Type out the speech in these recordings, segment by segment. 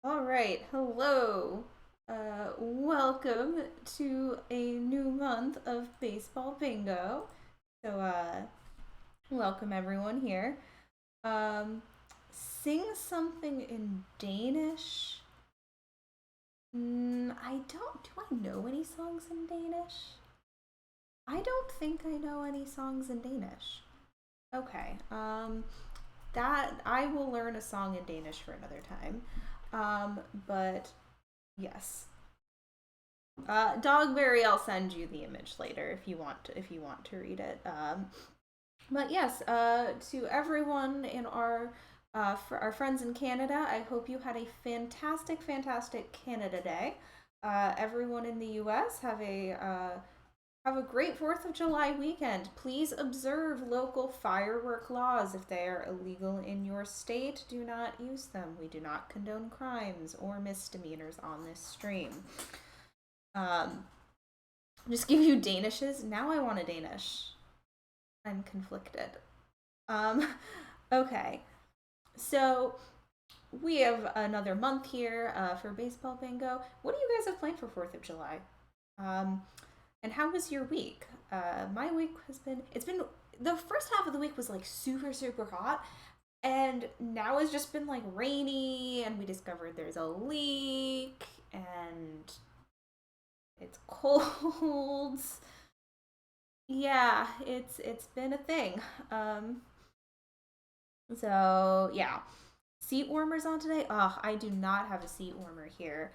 All right, hello. Welcome to a new month of baseball bingo. Welcome everyone here. Um, Sing something in Danish. I don't. Do I know any songs in Danish? I don't think I know any songs in Danish. Okay. That I will learn a song in Danish for another time. But yes, Dogberry, I'll send you the image later if you want to read it. But yes, to everyone in for our friends in Canada, I hope you had a fantastic Canada Day. Everyone in the U.S. Have a great 4th of July weekend. Please observe local firework laws. If they are illegal in your state, do not use them. We do not condone crimes or misdemeanors on this stream. Um, just give you Danishes. Now I want a Danish. I'm conflicted. Um, okay. So we have another month here for baseball bingo. What do you guys have planned for 4th of July? Um, and how was your week? My week it's been, the first half of the week was like super hot. And now it's just been like rainy, and we discovered there's a leak, and it's cold. Yeah, it's been a thing. So yeah, seat warmers on today. Oh, I do not have a seat warmer here.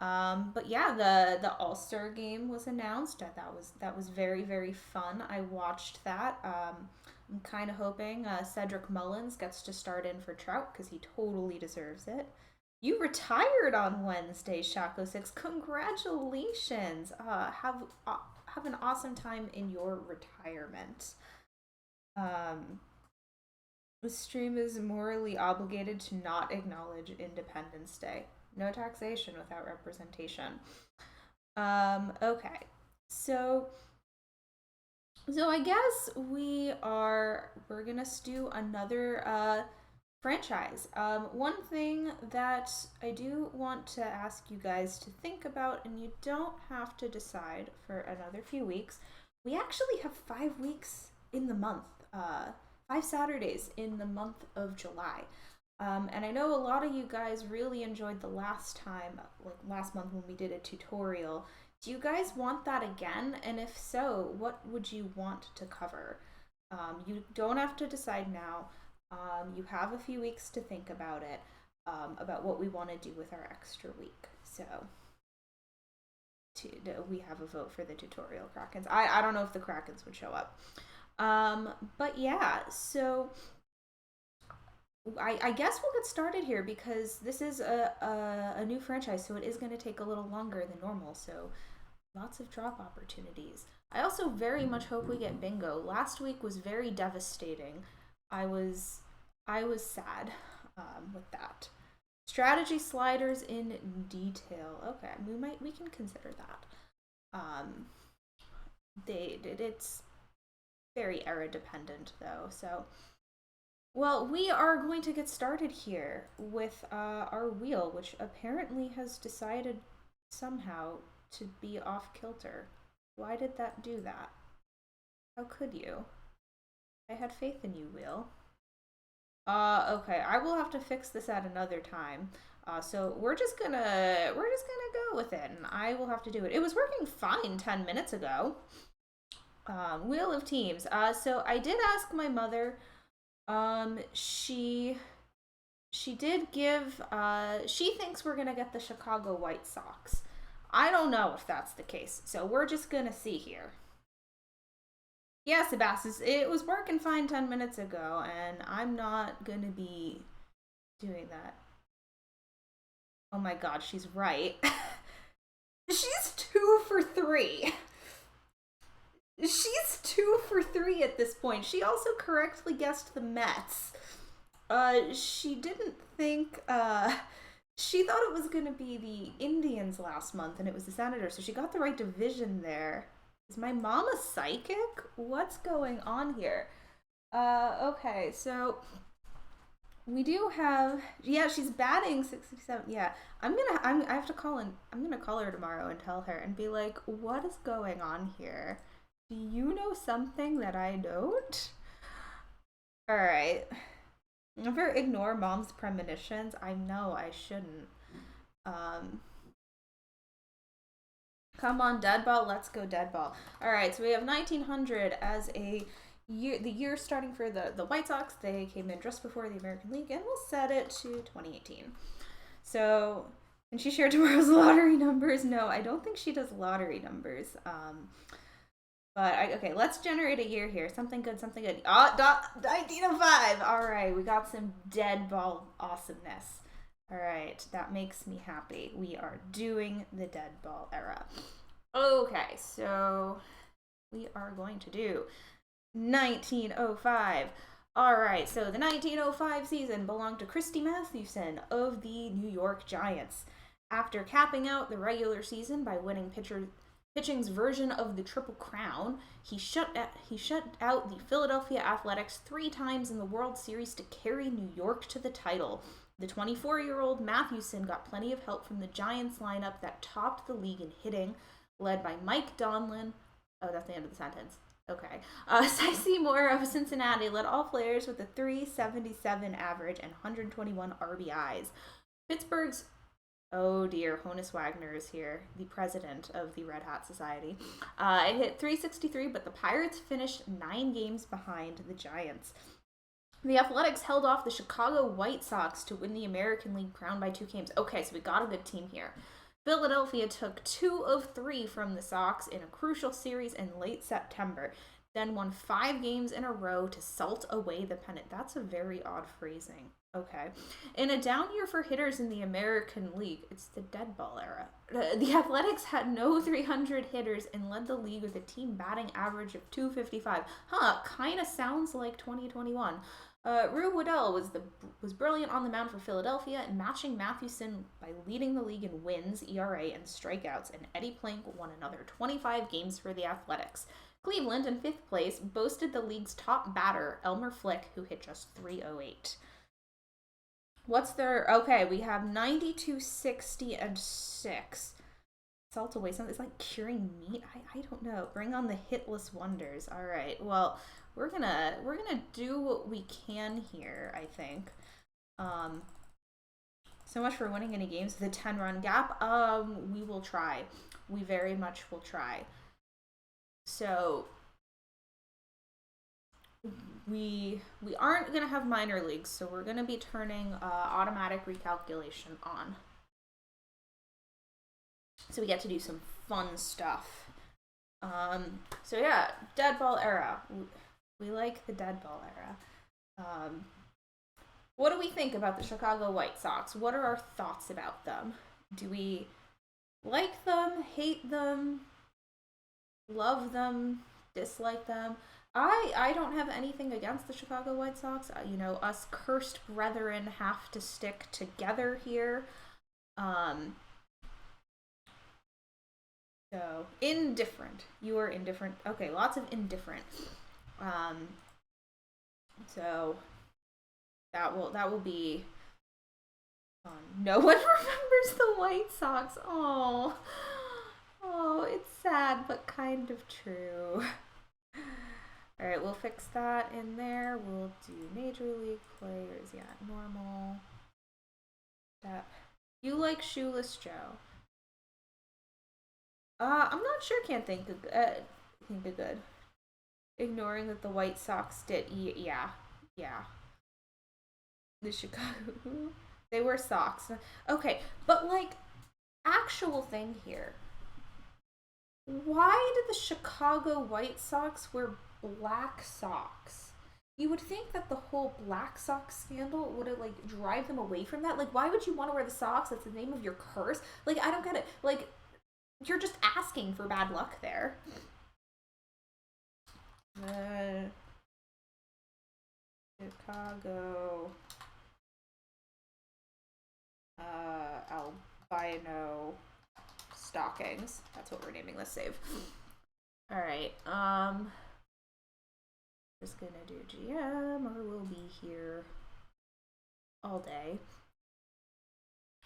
But yeah, the All Star game was announced. That was very fun. I watched that. I'm kind of hoping Cedric Mullins gets to start in for Trout because he totally deserves it. You retired on Wednesday, Shaco Six. Congratulations. Have an awesome time in your retirement. Um, the stream is morally obligated to not acknowledge Independence Day. No taxation without representation. Okay. So so I guess we're gonna do another franchise. One thing that I do want to ask you guys to think about, and you don't have to decide for another few weeks. We actually have 5 weeks in the month, 5 Saturdays in the month of July. And I know a lot of you guys really enjoyed the last time, like last month when we did a tutorial. Do you guys want that again? And if so, what would you want to cover? You don't have to decide now. You have a few weeks to think about it, about what we want to do with our extra week. So we have a vote for the tutorial Krakens. I don't know if the Krakens would show up. But yeah, so I guess we'll get started here because this is a new franchise, so it is going to take a little longer than normal. So lots of drop opportunities. I also very much hope we get bingo. Last week was very devastating. I was I was sad with that. Strategy sliders in detail. Okay, we can consider that. Um, it's very era dependent though. So well, we are going to get started here with our wheel, which apparently has decided somehow to be off kilter. Why did that do that? How could you? I had faith in you, wheel. Okay, I will have to fix this at another time. So we're just gonna go with it, and I will have to do it. It was working fine 10 minutes ago. Wheel of Teams. So I did ask my mother. Um, she she did give. She thinks we're gonna get the Chicago White Sox. I don't know if that's the case, so we're just gonna see here. Yeah, Sebastian, it was working fine 10 minutes ago, and I'm not gonna be doing that. Oh my god, she's right. She's 2 for 3. She's 2 for 3 at this point. She also correctly guessed the Mets. She didn't think, she thought it was gonna be the Indians last month, and it was the Senators, so she got the right division there. Is my mom a psychic? What's going on here? Okay, so we do have, yeah, she's batting 67. Yeah, I have to call in. I'm gonna call her tomorrow and tell her and be like, what is going on here? Do you know something that I don't? All right. Never ignore mom's premonitions. I know I shouldn't. Um, Come on, Deadball. Let's go, Deadball. All right, so we have 1900 as a year. The year starting for the White Sox. They came in just before the American League, and we'll set it to 2018. So, can she share tomorrow's lottery numbers? No, I don't think she does lottery numbers. Okay, let's generate a year here. Something good, something good. 1905. All right, we got some Deadball awesomeness. All right, that makes me happy. We are doing the Deadball era. Okay, so we are going to do 1905. All right, so the 1905 season belonged to Christy Mathewson of the New York Giants. After capping out the regular season by winning pitching's version of the Triple Crown, he shut out the Philadelphia Athletics 3 times in the World Series to carry New York to the title. The 24-year-old Mathewson got plenty of help from the Giants lineup that topped the league in hitting, led by Mike Donlin. Oh, that's the end of the sentence. Okay. Cy Seymour of Cincinnati led all players with a 377 average and 121 RBIs. Pittsburgh's, oh dear, Honus Wagner is here, the president of the Red Hat Society. It hit 363, but the Pirates finished 9 games behind the Giants. The Athletics held off the Chicago White Sox to win the American League crown by 2 games. Okay, so we got a good team here. Philadelphia took 2 of 3 from the Sox in a crucial series in late September, then won 5 games in a row to salt away the pennant. That's a very odd phrasing. Okay. In a down year for hitters in the American League, it's the dead ball era. The Athletics had no 300 hitters and led the league with a team batting average of 255. Kind of sounds like 2021. Rue Waddell was brilliant on the mound for Philadelphia, matching Mathewson by leading the league in wins, ERA, and strikeouts, and Eddie Plank won another 25 games for the Athletics. Cleveland, in 5th place, boasted the league's top batter, Elmer Flick, who hit just 308. What's their... Okay, we have 92, 60, and 6. Salt away something. It's like curing meat. I don't know. Bring on the hitless wonders. All right. Well, we're gonna do what we can here, I think. So much for winning any games with a 10-run gap. We will try. We very much will try. So we aren't gonna have minor leagues, so we're gonna be turning automatic recalculation on. So we get to do some fun stuff. So yeah, dead ball era. We like the dead ball era. What do we think about the Chicago White Sox? What are our thoughts about them? Do we like them, hate them, love them, dislike them? I don't have anything against the Chicago White Sox. Us cursed brethren have to stick together here. So, indifferent. You are indifferent. Okay, lots of indifferent. So that will be fun. No one remembers the White Sox. Oh, it's sad but kind of true. All right, we'll fix that in there. We'll do Major League players. Yeah, normal. That you like Shoeless Joe. I'm not sure. Can't think of good. Ignoring that the White Sox did. Yeah. The Chicago. They were socks. Okay, but like, actual thing here. Why did the Chicago White Sox wear black socks? You would think that the whole black sock scandal would have like drive them away from that. Like, why would you want to wear the socks? That's the name of your curse. Like, I don't get it. Like, you're just asking for bad luck there. Chicago albino stockings. That's what we're naming this save. All right. Just gonna do GM, or we'll be here. all day.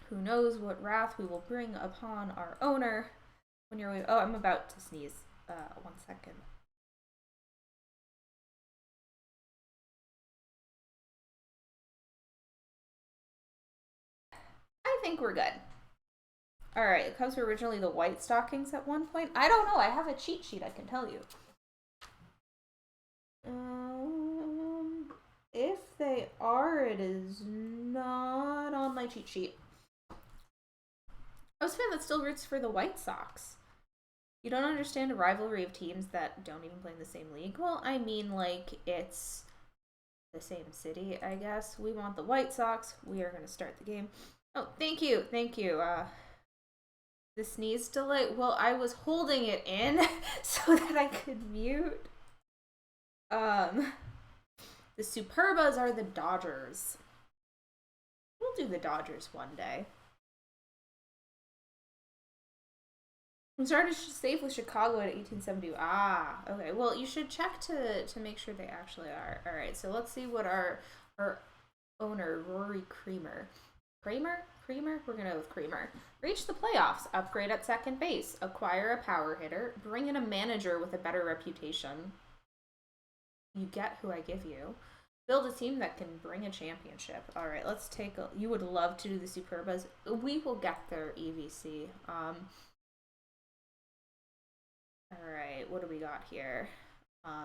Who knows what wrath we will bring upon our owner when you're. Oh, I'm about to sneeze. 1 second. I think we're good. All right, the Cubs were originally the White Stockings at one point. I don't know. I have a cheat sheet. I can tell you. If they are, it is not on my cheat sheet. I was a fan that still roots for the White Sox. You don't understand a rivalry of teams that don't even play in the same league? Well, I mean, like, it's the same city, I guess. We want the White Sox. We are going to start the game. Oh, thank you. Thank you. The sneeze delay. Well, I was holding it in so that I could mute. The Superbas are the Dodgers. We'll do the Dodgers one day. We started safe with Chicago at 1870. Ah, okay. Well, you should check to make sure they actually are. All right. So let's see what our owner Rory Creamer. Kramer? We're gonna go with Creamer. Reach the playoffs, upgrade at second base, acquire a power hitter, bring in a manager with a better reputation. You get who I give you. Build a team that can bring a championship. All right, let's take a. You would love to do the Superbas. We will get there, EVC. All right, what do we got here?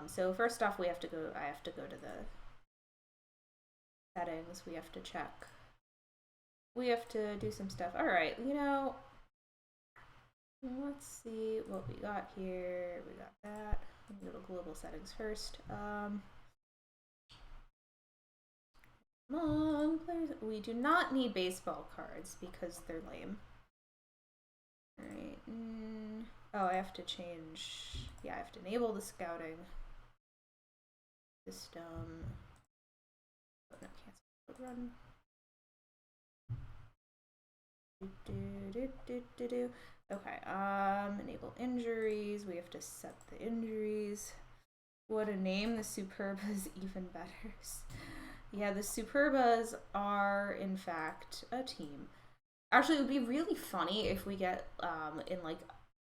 So first off, we have to go. I have to go to the settings. We have to check. We have to do some stuff. All right, let's see what we got here. We got that. Go to global settings first. Come on, players. We do not need baseball cards because they're lame. All right. Oh, I have to change. Yeah, I have to enable the scouting system. Oh, no, cancel. Run. Okay, enable injuries. We have to set the injuries. What a name. The Superbas even better. Yeah, the Superbas are, in fact, a team. Actually, it would be really funny if we get, in like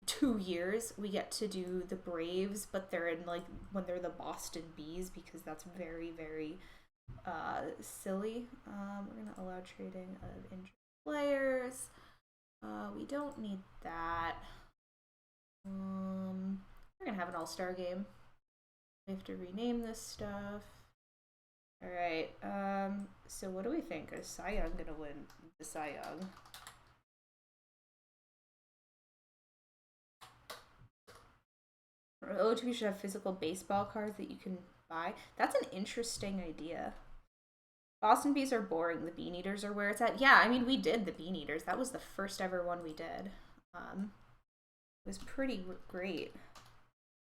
2 years, we get to do the Braves, but they're in like when they're the Boston Bees, because that's very, very silly. We're gonna allow trading of injured players. We don't need that. We're gonna have an all-star game. We have to rename this stuff. All right. So what do we think? Is Cy Young gonna win the Cy Young? OOTP should have physical baseball cards that you can buy. That's an interesting idea. Boston Bees are boring. The Bean Eaters are where it's at. Yeah, I mean, we did the Bean Eaters. That was the first ever one we did. It was pretty great.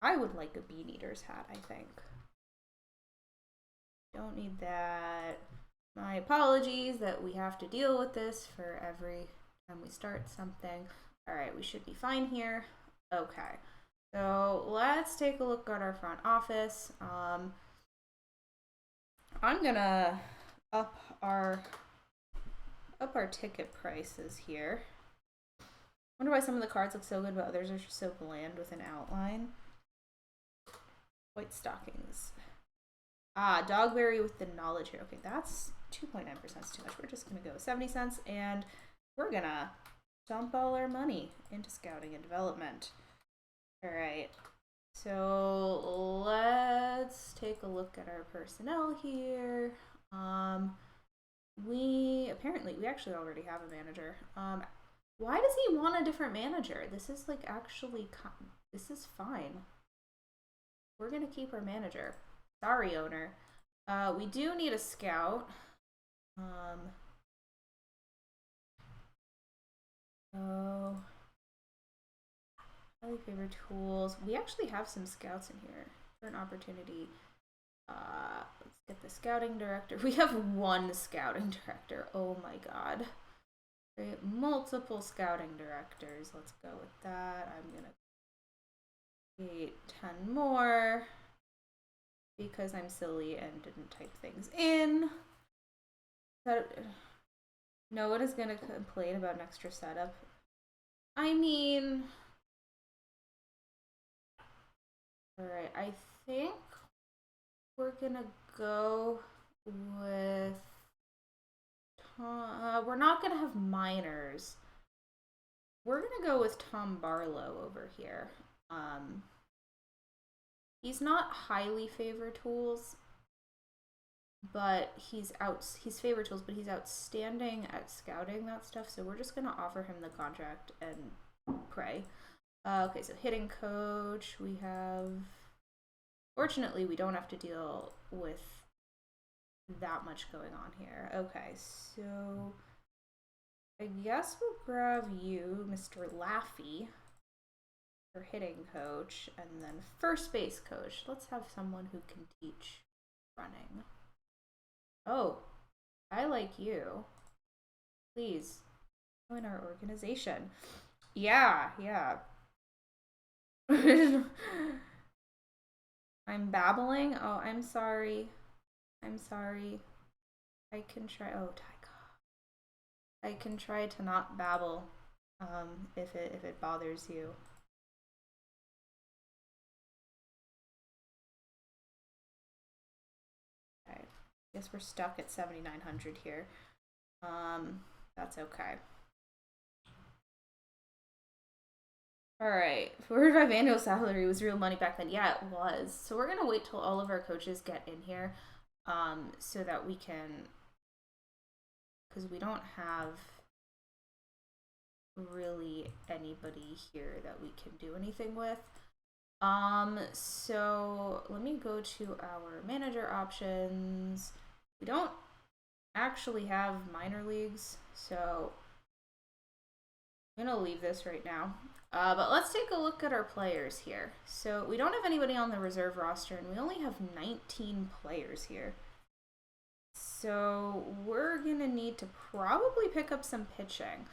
I would like a Bean Eaters hat, I think. Don't need that. My apologies that we have to deal with this for every time we start something. All right, we should be fine here. Okay, so let's take a look at our front office. I'm gonna up our ticket prices here. Wonder why some of the cards look so good, but others are just so bland with an outline. White Stockings. Ah, Dogberry with the knowledge here. Okay, that's 2.9% is too much. We're just gonna go 70 cents, and we're gonna dump all our money into scouting and development. All right. So let's take a look at our personnel here. We actually already have a manager. Why does he want a different manager? This is like actually, this is fine. We're gonna keep our manager. Sorry, owner. We do need a scout. Oh, highly favored tools. We actually have some scouts in here for an opportunity. Let's get the scouting director. We have one scouting director. Oh my god. Multiple scouting directors. Let's go with that. I'm gonna create 10 more because I'm silly and didn't type things in. That, no one is gonna complain about an extra setup. I mean, alright, I think we're gonna go with we're not gonna have miners. We're gonna go with Tom Barlow over here. He's not highly favored tools, but he's favored tools, but he's outstanding at scouting that stuff. So we're just gonna offer him the contract and pray. Okay, so hitting coach, we have. Fortunately, we don't have to deal with that much going on here. Okay, so I guess we'll grab you, Mr. Laffy, for hitting coach, and then first base coach. Let's have someone who can teach running. Oh, I like you. Please join our organization. Yeah. I'm babbling. Oh, I'm sorry. I can try. Oh, Tyga. I can try to not babble. If it bothers you. Okay. Guess we're stuck at 7,900 here. That's okay. Alright, 45 annual salary was real money back then. Yeah, it was. So we're gonna wait till all of our coaches get in here, so that we can, because we don't have really anybody here that we can do anything with. So let me go to our manager options. We don't actually have minor leagues, so I'm gonna leave this right now. But let's take a look at our players here. So we don't have anybody on the reserve roster, and we only have 19 players here. So we're gonna need to probably pick up some pitching.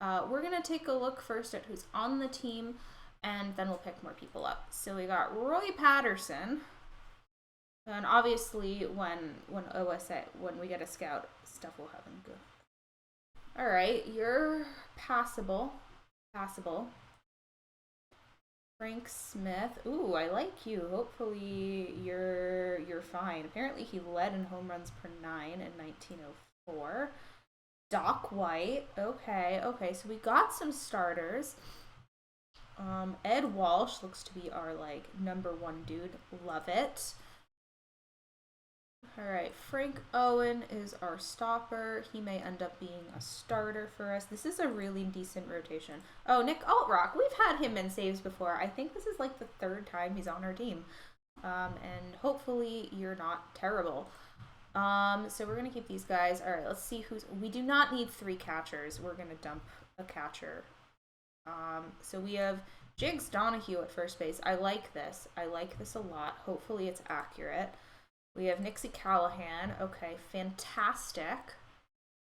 We're gonna take a look first at who's on the team, and then we'll pick more people up. So we got Roy Patterson, and obviously when we get a scout, stuff will happen. Good. All right, you're passable. Frank Smith. Ooh, I like you. Hopefully you're fine. Apparently he led in home runs per 9 in 1904. Doc White. Okay. So we got some starters. Ed Walsh looks to be our number one dude. Love it. All right, Frank Owen is our stopper. He may end up being a starter for us. This is a really decent rotation. Oh, Nick Altrock. We've had him in saves before. I think this is the third time he's on our team. And hopefully you're not terrible. So we're going to keep these guys. All right, let's see who's... We do not need 3 catchers. We're going to dump a catcher. So we have Jiggs Donahue at first base. I like this a lot. Hopefully it's accurate. We have Nixie Callahan. Okay, fantastic.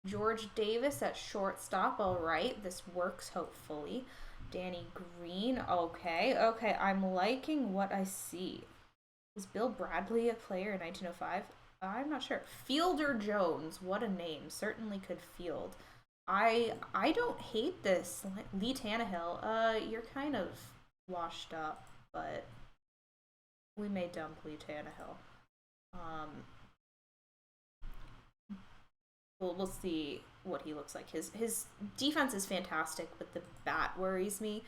George Davis at shortstop. All right, this works, hopefully. Danny Green. Okay, I'm liking what I see. Was Bill Bradley a player in 1905? I'm not sure. Fielder Jones. What a name. Certainly could field. I don't hate this. Lee Tannehill. You're kind of washed up, but we may dump Lee Tannehill. We'll see what he looks like. His defense is fantastic, but the bat worries me.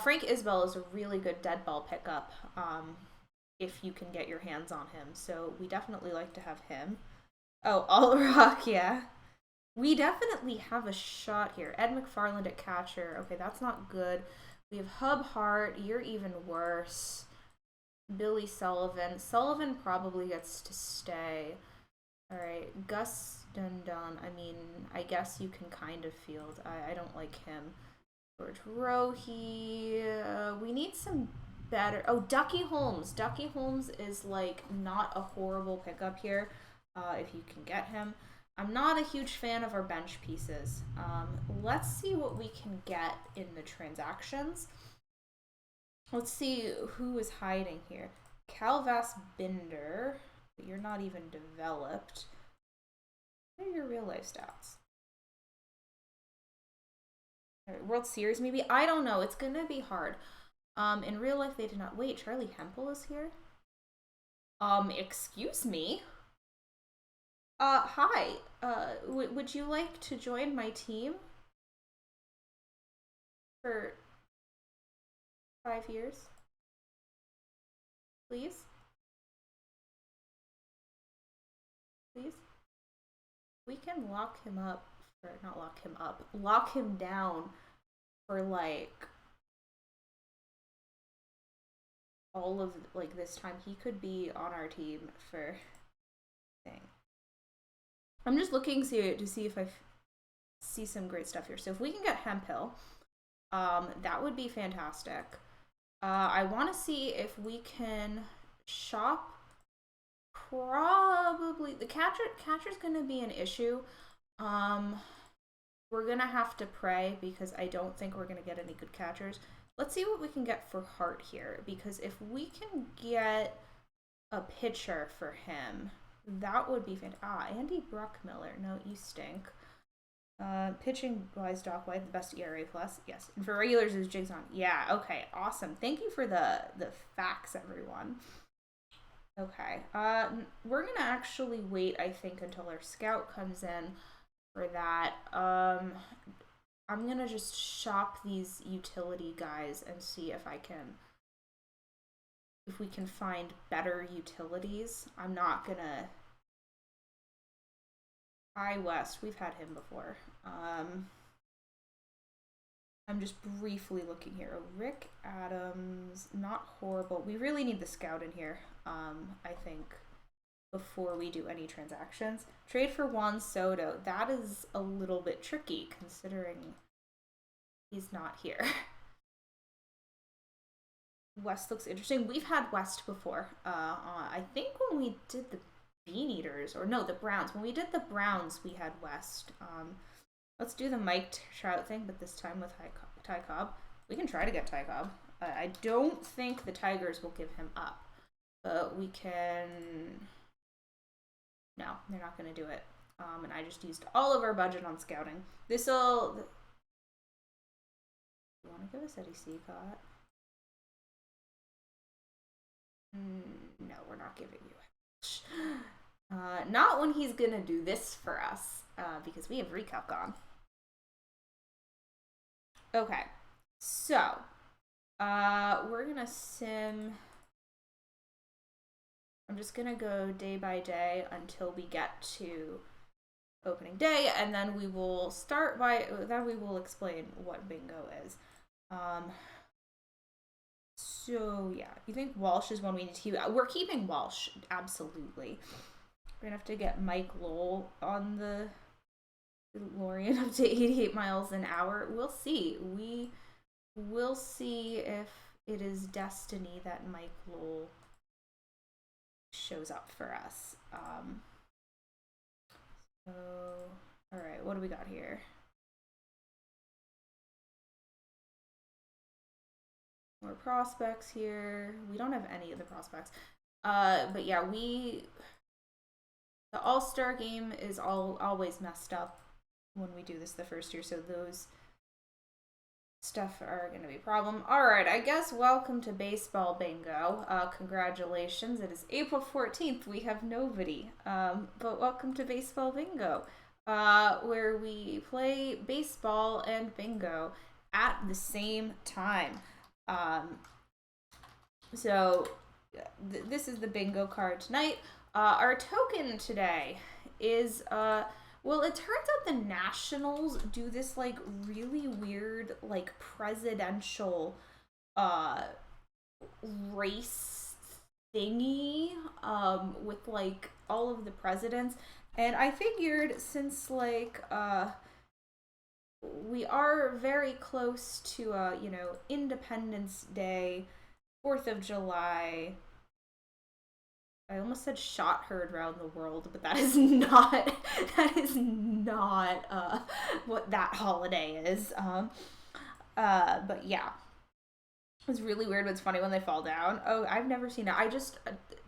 Frank Isbell is a really good dead ball pickup, if you can get your hands on him. So we definitely like to have him. Oh, Allrock, yeah. We definitely have a shot here. Ed McFarland at catcher. Okay, that's not good. We have Hub Hart. You're even worse. Billy Sullivan. Sullivan probably gets to stay. Alright, Gus Dundon. I mean, I guess you can kind of field. I don't like him. George Rohe. We need some better... Oh, Ducky Holmes. Ducky Holmes is, not a horrible pickup here, if you can get him. I'm not a huge fan of our bench pieces. Let's see what we can get in the transactions. Let's see who is hiding here. Calvas Binder, but you're not even developed. What are your real life stats? World Series, maybe? I don't know. It's gonna be hard. In real life, they did not. Wait, Charlie Hempel is here? Excuse me? Hi. Would you like to join my team for 5 years? Please? Please? We can lock him up, or not lock him up, lock him down for like all of like this time. He could be on our team for thing. I'm just looking to see if I see some great stuff here. So if we can get Hemphill, that would be fantastic. I want to see if we can shop. Probably the catcher's gonna be an issue. We're gonna have to pray because I don't think we're gonna get any good catchers. Let's see what we can get for Hart here, because if we can get a pitcher for him, that would be fantastic. Andy Bruckmiller. No, you stink. Pitching wise, Doc White, the best ERA plus. Yes. And for regulars is Jigs on. Yeah, okay, awesome. Thank you for the facts, everyone. Okay. We're gonna actually wait, I think, until our scout comes in for that. I'm gonna just shop these utility guys and see if we can find better utilities. I'm not gonna. Hi West, we've had him before. I'm just briefly looking here. Rick Adams, not horrible. We really need the scout in here, I think, before we do any transactions. Trade for Juan Soto. That is a little bit tricky considering he's not here. West looks interesting. We've had West before. I think when we did the Bean Eaters, or no, the Browns. When we did the Browns, we had West. Let's do the Mike Trout thing, but this time with Ty Cobb. We can try to get Ty Cobb. I don't think the Tigers will give him up, but we can. No, they're not going to do it. And I just used all of our budget on scouting. This'll. You want to give us Eddie Seacott? No, we're not giving you. Not when he's gonna do this for us, because we have recalc on. Okay, so we're gonna sim. I'm just gonna go day by day until we get to opening day, and then we will start by. Then we will explain what bingo is. So yeah, you think Walsh is one we need to keep? We're keeping Walsh, absolutely. We're gonna have to get Mike Lowell on the DeLorean up to 88 miles an hour. We'll see. We will see if it is destiny that Mike Lowell shows up for us. So, all right, what do we got here? More prospects here. We don't have any of the prospects. But yeah, the All-Star game is always messed up when we do this the first year, so those stuff are going to be a problem. All right, I guess welcome to Baseball Bingo. Congratulations. It is April 14th. We have nobody. But welcome to Baseball Bingo, where we play baseball and bingo at the same time. So this is the bingo card tonight. Our token today is well, it turns out the Nationals do this like really weird like presidential race thingy with like all of the presidents, and I figured since like we are very close to Independence Day, 4th of July. I almost said shot heard around the world, but that is not what that holiday is. But yeah. It's really weird, but it's funny when they fall down. Oh, I've never seen it. I just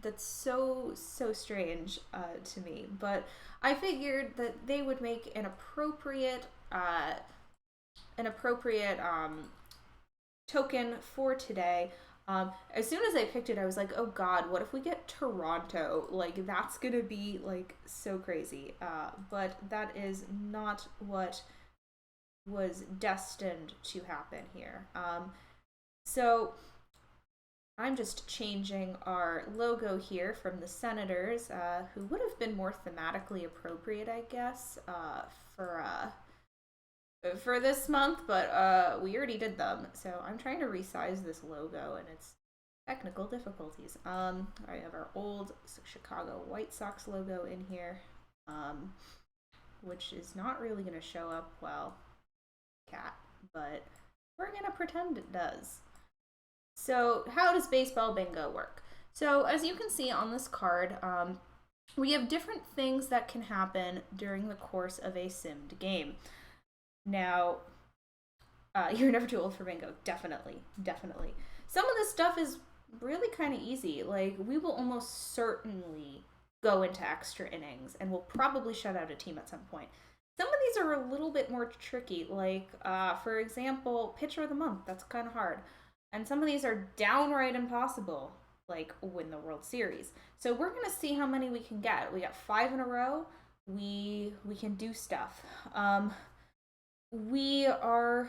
that's so strange to me. But I figured that they would make an appropriate token for today. As soon as I picked it, I was like, oh God, what if we get Toronto? Like, that's gonna be like so crazy. But that is not what was destined to happen here. So I'm just changing our logo here from the Senators, who would have been more thematically appropriate, I guess, for this month, but we already did them. So I'm trying to resize this logo, and it's technical difficulties. I have our old Chicago White Sox logo in here, which is not really going to show up well, cat, but we're going to pretend it does. So how does baseball bingo work? So as you can see on this card, we have different things that can happen during the course of a simmed game. Now, you're never too old for bingo. Definitely. Some of this stuff is really kind of easy. Like, we will almost certainly go into extra innings, and we'll probably shut out a team at some point. Some of these are a little bit more tricky. Like, for example, pitcher of the month. That's kind of hard. And some of these are downright impossible, like win the World Series. So we're gonna see how many we can get. We got 5 in a row. We can do stuff. We are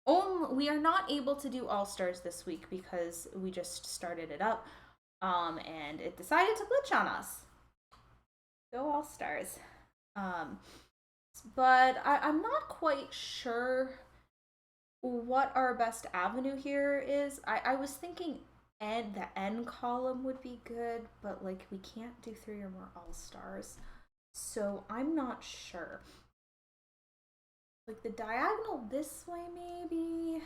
not able to do All Stars this week because we just started it up, and it decided to glitch on us. Go All Stars. But I'm not quite sure what our best avenue here is. I was thinking the N column would be good, but like we can't do 3 or more All Stars, so I'm not sure. Like the diagonal this way, maybe.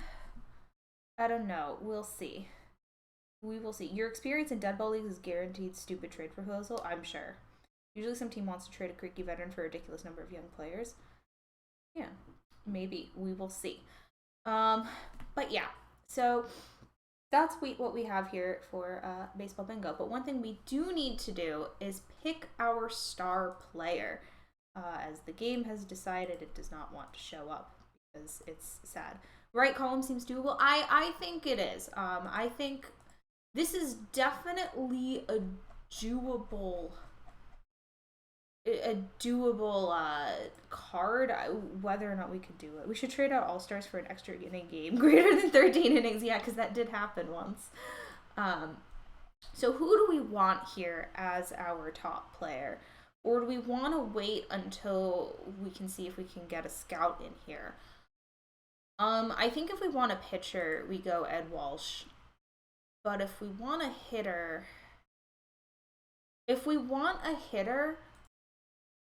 I don't know. We'll see. We will see. Your experience in dead ball leagues is guaranteed stupid trade proposal, I'm sure. Usually some team wants to trade a creaky veteran for a ridiculous number of young players. Yeah, maybe. We will see. But yeah, so that's what we have here for baseball bingo. But one thing we do need to do is pick our star player, as the game has decided it does not want to show up because it's sad. Right column seems doable. I think it is. I think this is definitely a doable card. Whether or not we could do it, we should trade out All Stars for an extra inning game greater than 13 innings. Yeah, because that did happen once. So who do we want here as our top player, or do we want to wait until we can see if we can get a scout in here? I think if we want a pitcher, we go Ed Walsh. But if we want a hitter,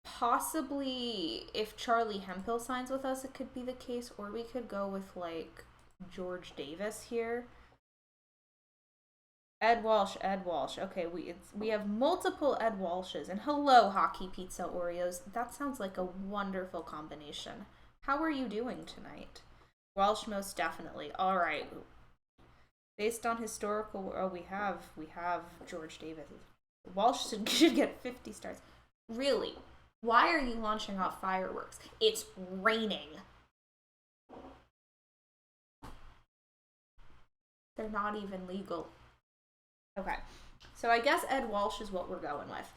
possibly if Charlie Hemphill signs with us, it could be the case, or we could go with like George Davis here. Ed Walsh. Okay, we have multiple Ed Walshes, and hello, Hockey Pizza Oreos. That sounds like a wonderful combination. How are you doing tonight? Walsh, most definitely. All right. Based on historical, we have George Davis. Walsh should get 50 stars. Really? Why are you launching off fireworks? It's raining. They're not even legal. Okay, so I guess Ed Walsh is what we're going with.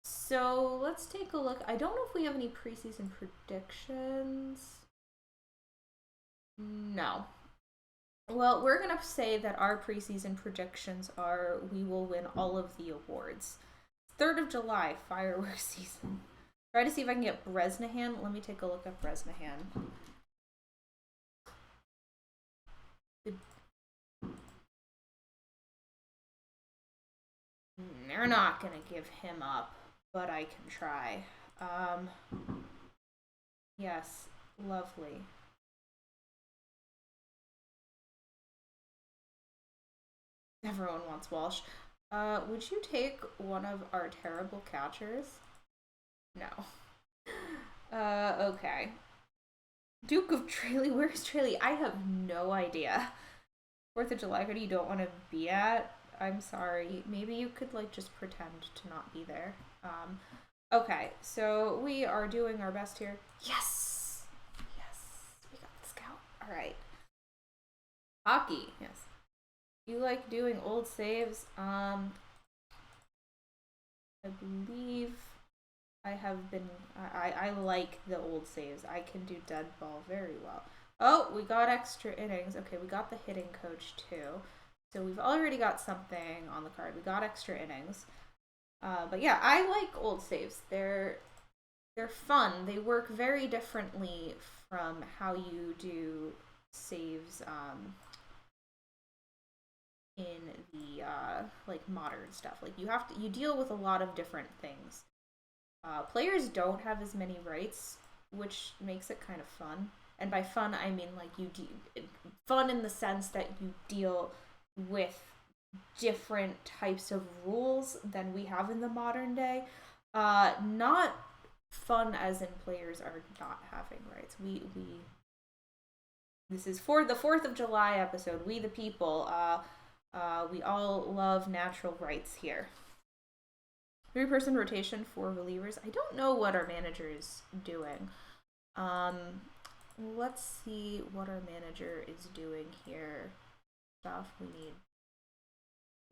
So let's take a look. I don't know if we have any preseason predictions. No. Well, we're going to say that our preseason predictions are we will win all of the awards. 3rd of July, fireworks season. Try to see if I can get Bresnahan. Let me take a look at Bresnahan. They're not going to give him up, but I can try. Yes, lovely. Everyone wants Walsh. Would you take one of our terrible catchers? No. Okay. Duke of Tralee. Where's Tralee? I have no idea. 4th of July party you don't want to be at. I'm sorry. Maybe you could like just pretend to not be there. Okay, so we are doing our best here. Yes! Yes! We got the scout. Alright. Hockey, yes. You like doing old saves? I believe I have been. I like the old saves. I can do dead ball very well. Oh, we got extra innings. Okay, we got the hitting coach too. So we've already got something on the card. We got extra innings. But yeah, I like old saves. They're fun. They work very differently from how you do saves in the like modern stuff. Like you deal with a lot of different things. Players don't have as many rights, which makes it kind of fun. And by fun, I mean like fun in the sense that you deal with different types of rules than we have in the modern day. Not fun as in players are not having rights. We this is for the 4th of July episode. We the people. We all love natural rights here. 3-person rotation for relievers. I don't know what our manager is doing. Let's see what our manager is doing here. Stuff we need.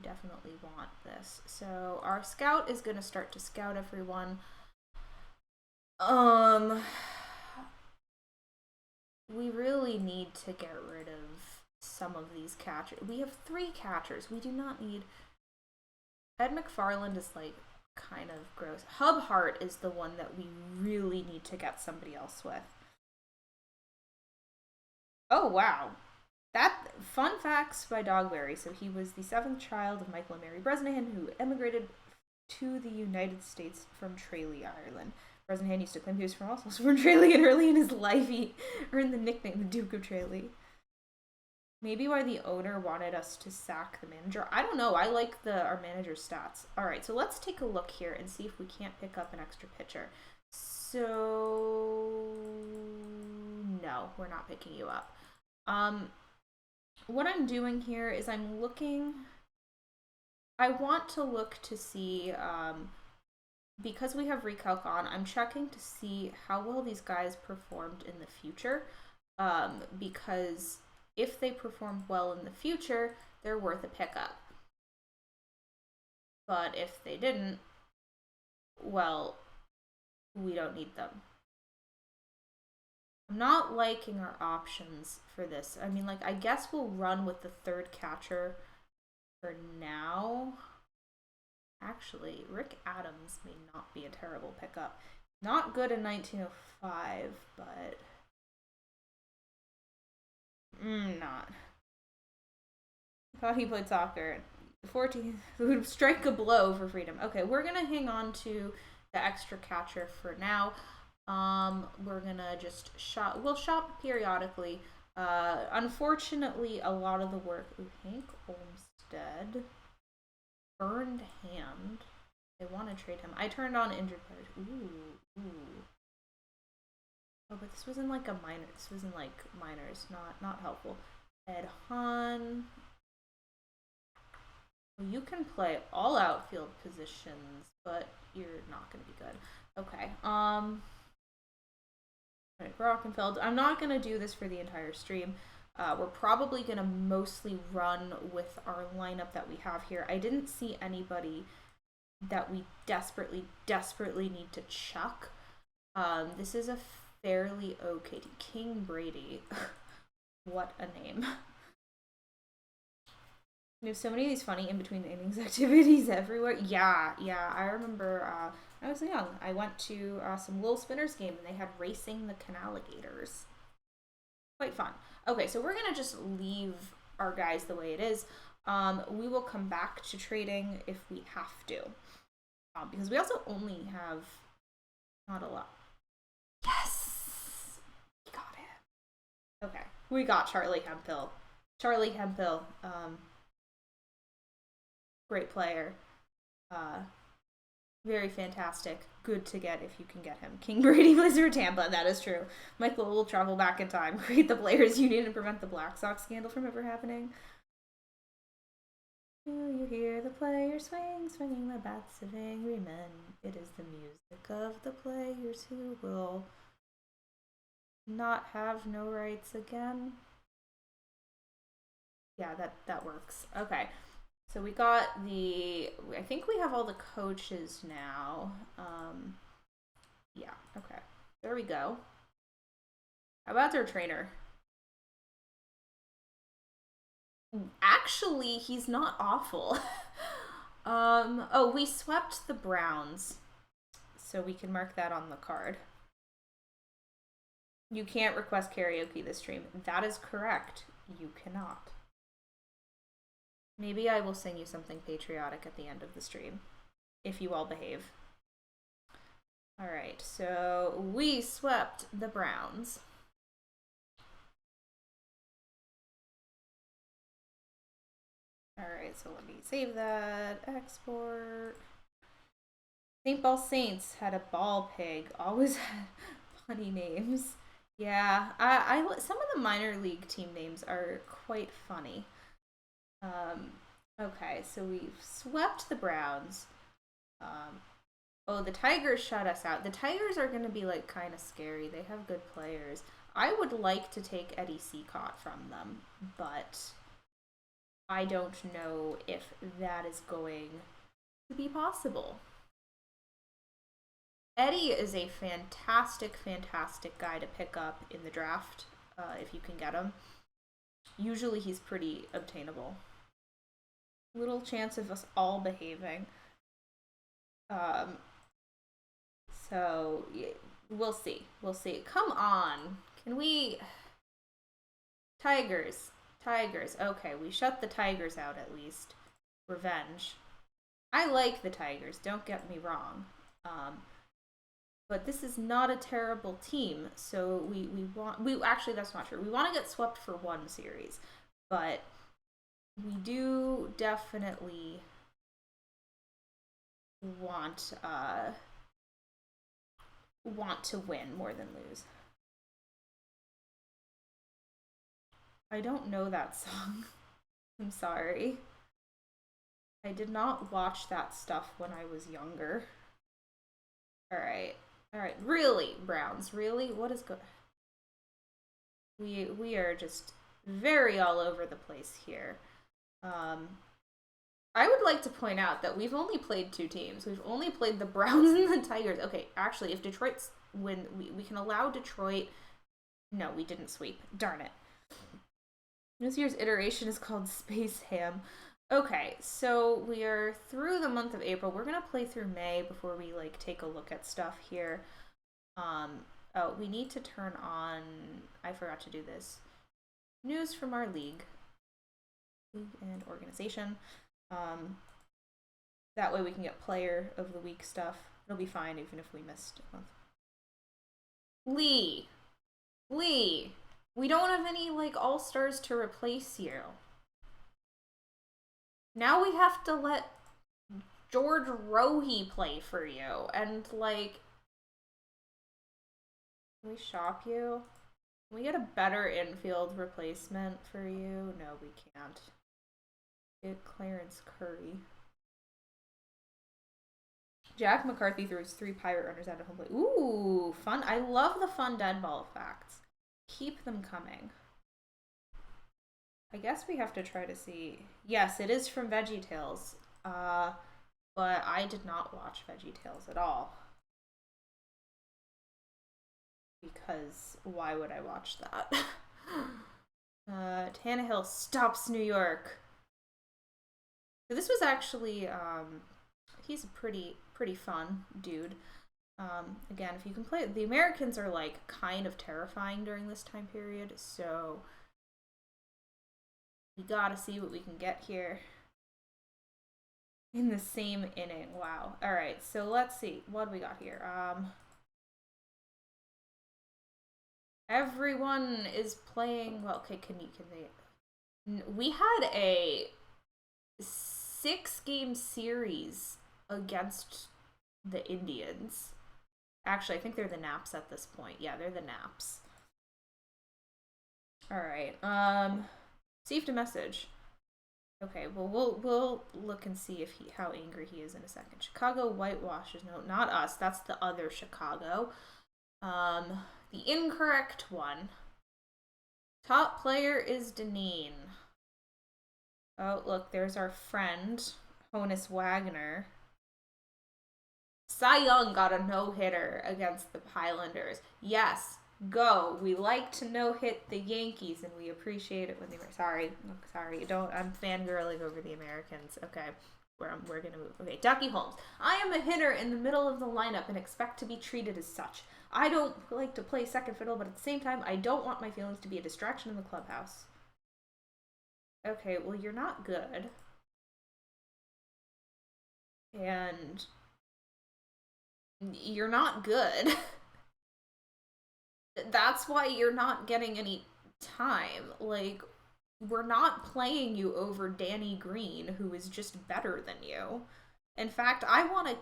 Definitely want this. So our scout is going to start to scout everyone. We really need to get rid of some of these catchers. We have 3 catchers. We do not need. Ed McFarland is like kind of gross. Hub Hart is the one that we really need to get somebody else with. Oh wow. That fun facts by Dogberry. So he was the 7th child of Michael and Mary Bresnahan, who emigrated to the United States from Tralee, Ireland. Bresnahan used to claim he was from Tralee, and early in his life he earned the nickname the Duke of Tralee. Maybe why the owner wanted us to sack the manager. I don't know. I like our manager's stats. All right, so let's take a look here and see if we can't pick up an extra pitcher. So no, we're not picking you up. What I'm doing here is I'm looking. I want to look to see, because we have recalc on, I'm checking to see how well these guys performed in the future. Because if they perform well in the future, they're worth a pickup. But if they didn't, well, we don't need them. I'm not liking our options for this. I mean, like, I guess we'll run with the 3rd catcher for now. Actually, Rick Adams may not be a terrible pickup. Not good in 1905, but not. I thought he played soccer. 14th would strike a blow for freedom. Okay, we're gonna hang on to the extra catcher for now. We're gonna just shop. We'll shop periodically. Unfortunately, a lot of the work. Ooh, Hank Olmstead, burned hand. They want to trade him. I turned on injured players. Ooh. Oh, but this was in like a minor. This was in like minors. Not helpful. Ed Hahn. Well, you can play all outfield positions, but you're not gonna be good. Okay. Right, Brockenfeld. I'm not gonna do this for the entire stream. We're probably gonna mostly run with our lineup that we have here. I didn't see anybody that we desperately need to chuck. This is a fairly okay team. King Brady. What a name. We have so many of these funny in-between innings activities everywhere. Yeah, I remember when I was young, I went to some Little Spinners game and they had racing the canaligators. Quite fun. Okay, so we're gonna just leave our guys the way it is. We will come back to trading if we have to. Because we also only have not a lot. Yes! We got him. Okay, we got Charlie Hemphill. Great player. Very fantastic. Good to get if you can get him. King Brady plays for Tampa. That is true. Michael will travel back in time, create the Players Union, and prevent the Black Sox scandal from ever happening. Do you hear the players swing, swinging the bats of angry men? It is the music of the players who will not have no rights again. Yeah, that works. Okay. So we got I think we have all the coaches now. Yeah, okay. There we go. How about their trainer? Actually, he's not awful. Oh, we swept the Browns. So we can mark that on the card. You can't request karaoke this stream. That is correct. You cannot. Maybe I will sing you something patriotic at the end of the stream, if you all behave. Alright, so we swept the Browns. Alright, so let me save that. Export. St. Paul Saints had a ball pig. Always had funny names. Yeah, I some of the minor league team names are quite funny. Okay, so we've swept the Browns. Oh, the Tigers shut us out. The Tigers are going to be like kind of scary. They have good players. I would like to take Eddie Seacott from them, but I don't know if that is going to be possible. Eddie is a fantastic, fantastic guy to pick up in the draft if you can get him. Usually he's pretty obtainable. Little chance of us all behaving. So we'll see. We'll see. Come on. Can we... Tigers. Tigers. Okay, we shut the Tigers out at least. Revenge. I like the Tigers, don't get me wrong. But this is not a terrible team, so actually that's not true. We want to get swept for one series, but we do definitely want to win more than lose. I don't know that song. I'm sorry. I did not watch that stuff when I was younger. Alright. Alright. Really, Browns? Really? What is good? We are just very all over the place here. I would like to point out that we've only played two teams. We've only played the Browns and the Tigers. Okay, actually, if Detroit's win, we can allow Detroit. No, we didn't sweep. Darn it. This year's iteration is called Space Ham. Okay, so we are through the month of April. We're gonna play through May before we like take a look at stuff here. Oh, we need to turn on. I forgot to do this. News from our league and organization. That way we can get player of the week stuff. It'll be fine even if we missed a month. Lee, we don't have any like all-stars to replace you. Now we have to let George Rohe play for you, and like, can we shop you? Can we get a better infield replacement for you? No, we can't. Get Clarence Curry. Jack McCarthy throws 3 Pirate Runners out of home plate. Ooh, fun. I love the fun dead ball facts. Keep them coming. I guess we have to try to see. Yes, it is from VeggieTales. But I did not watch VeggieTales at all. Because why would I watch that? Tannehill stops New York. So this was actually, he's a pretty fun dude. Again, if you can play, the Americans are like kind of terrifying during this time period, so we gotta see what we can get here in the same inning. Wow. All right, so let's see what do we got here. Everyone is playing. Well, okay, can they? We had a 6-game series against the Indians. Actually, I think they're the Naps at this point. Yeah, they're the Naps. All right. Received a message. Okay, well we'll look and see if how angry he is in a second. Chicago whitewashes. No, not us. That's the other Chicago. The incorrect one. Top player is Deneen. Oh, look, there's our friend, Honus Wagner. Cy Young got a no-hitter against the Highlanders. Yes, go. We like to no-hit the Yankees, and we appreciate it when they were. Sorry, Don't. I'm fangirling over the Americans. Okay, we're gonna move. Okay, Ducky Holmes. I am a hitter in the middle of the lineup and expect to be treated as such. I don't like to play second fiddle, but at the same time, I don't want my feelings to be a distraction in the clubhouse. Okay, well, you're not good. And you're not good. That's why you're not getting any time. Like, we're not playing you over Danny Green, who is just better than you. In fact, I want to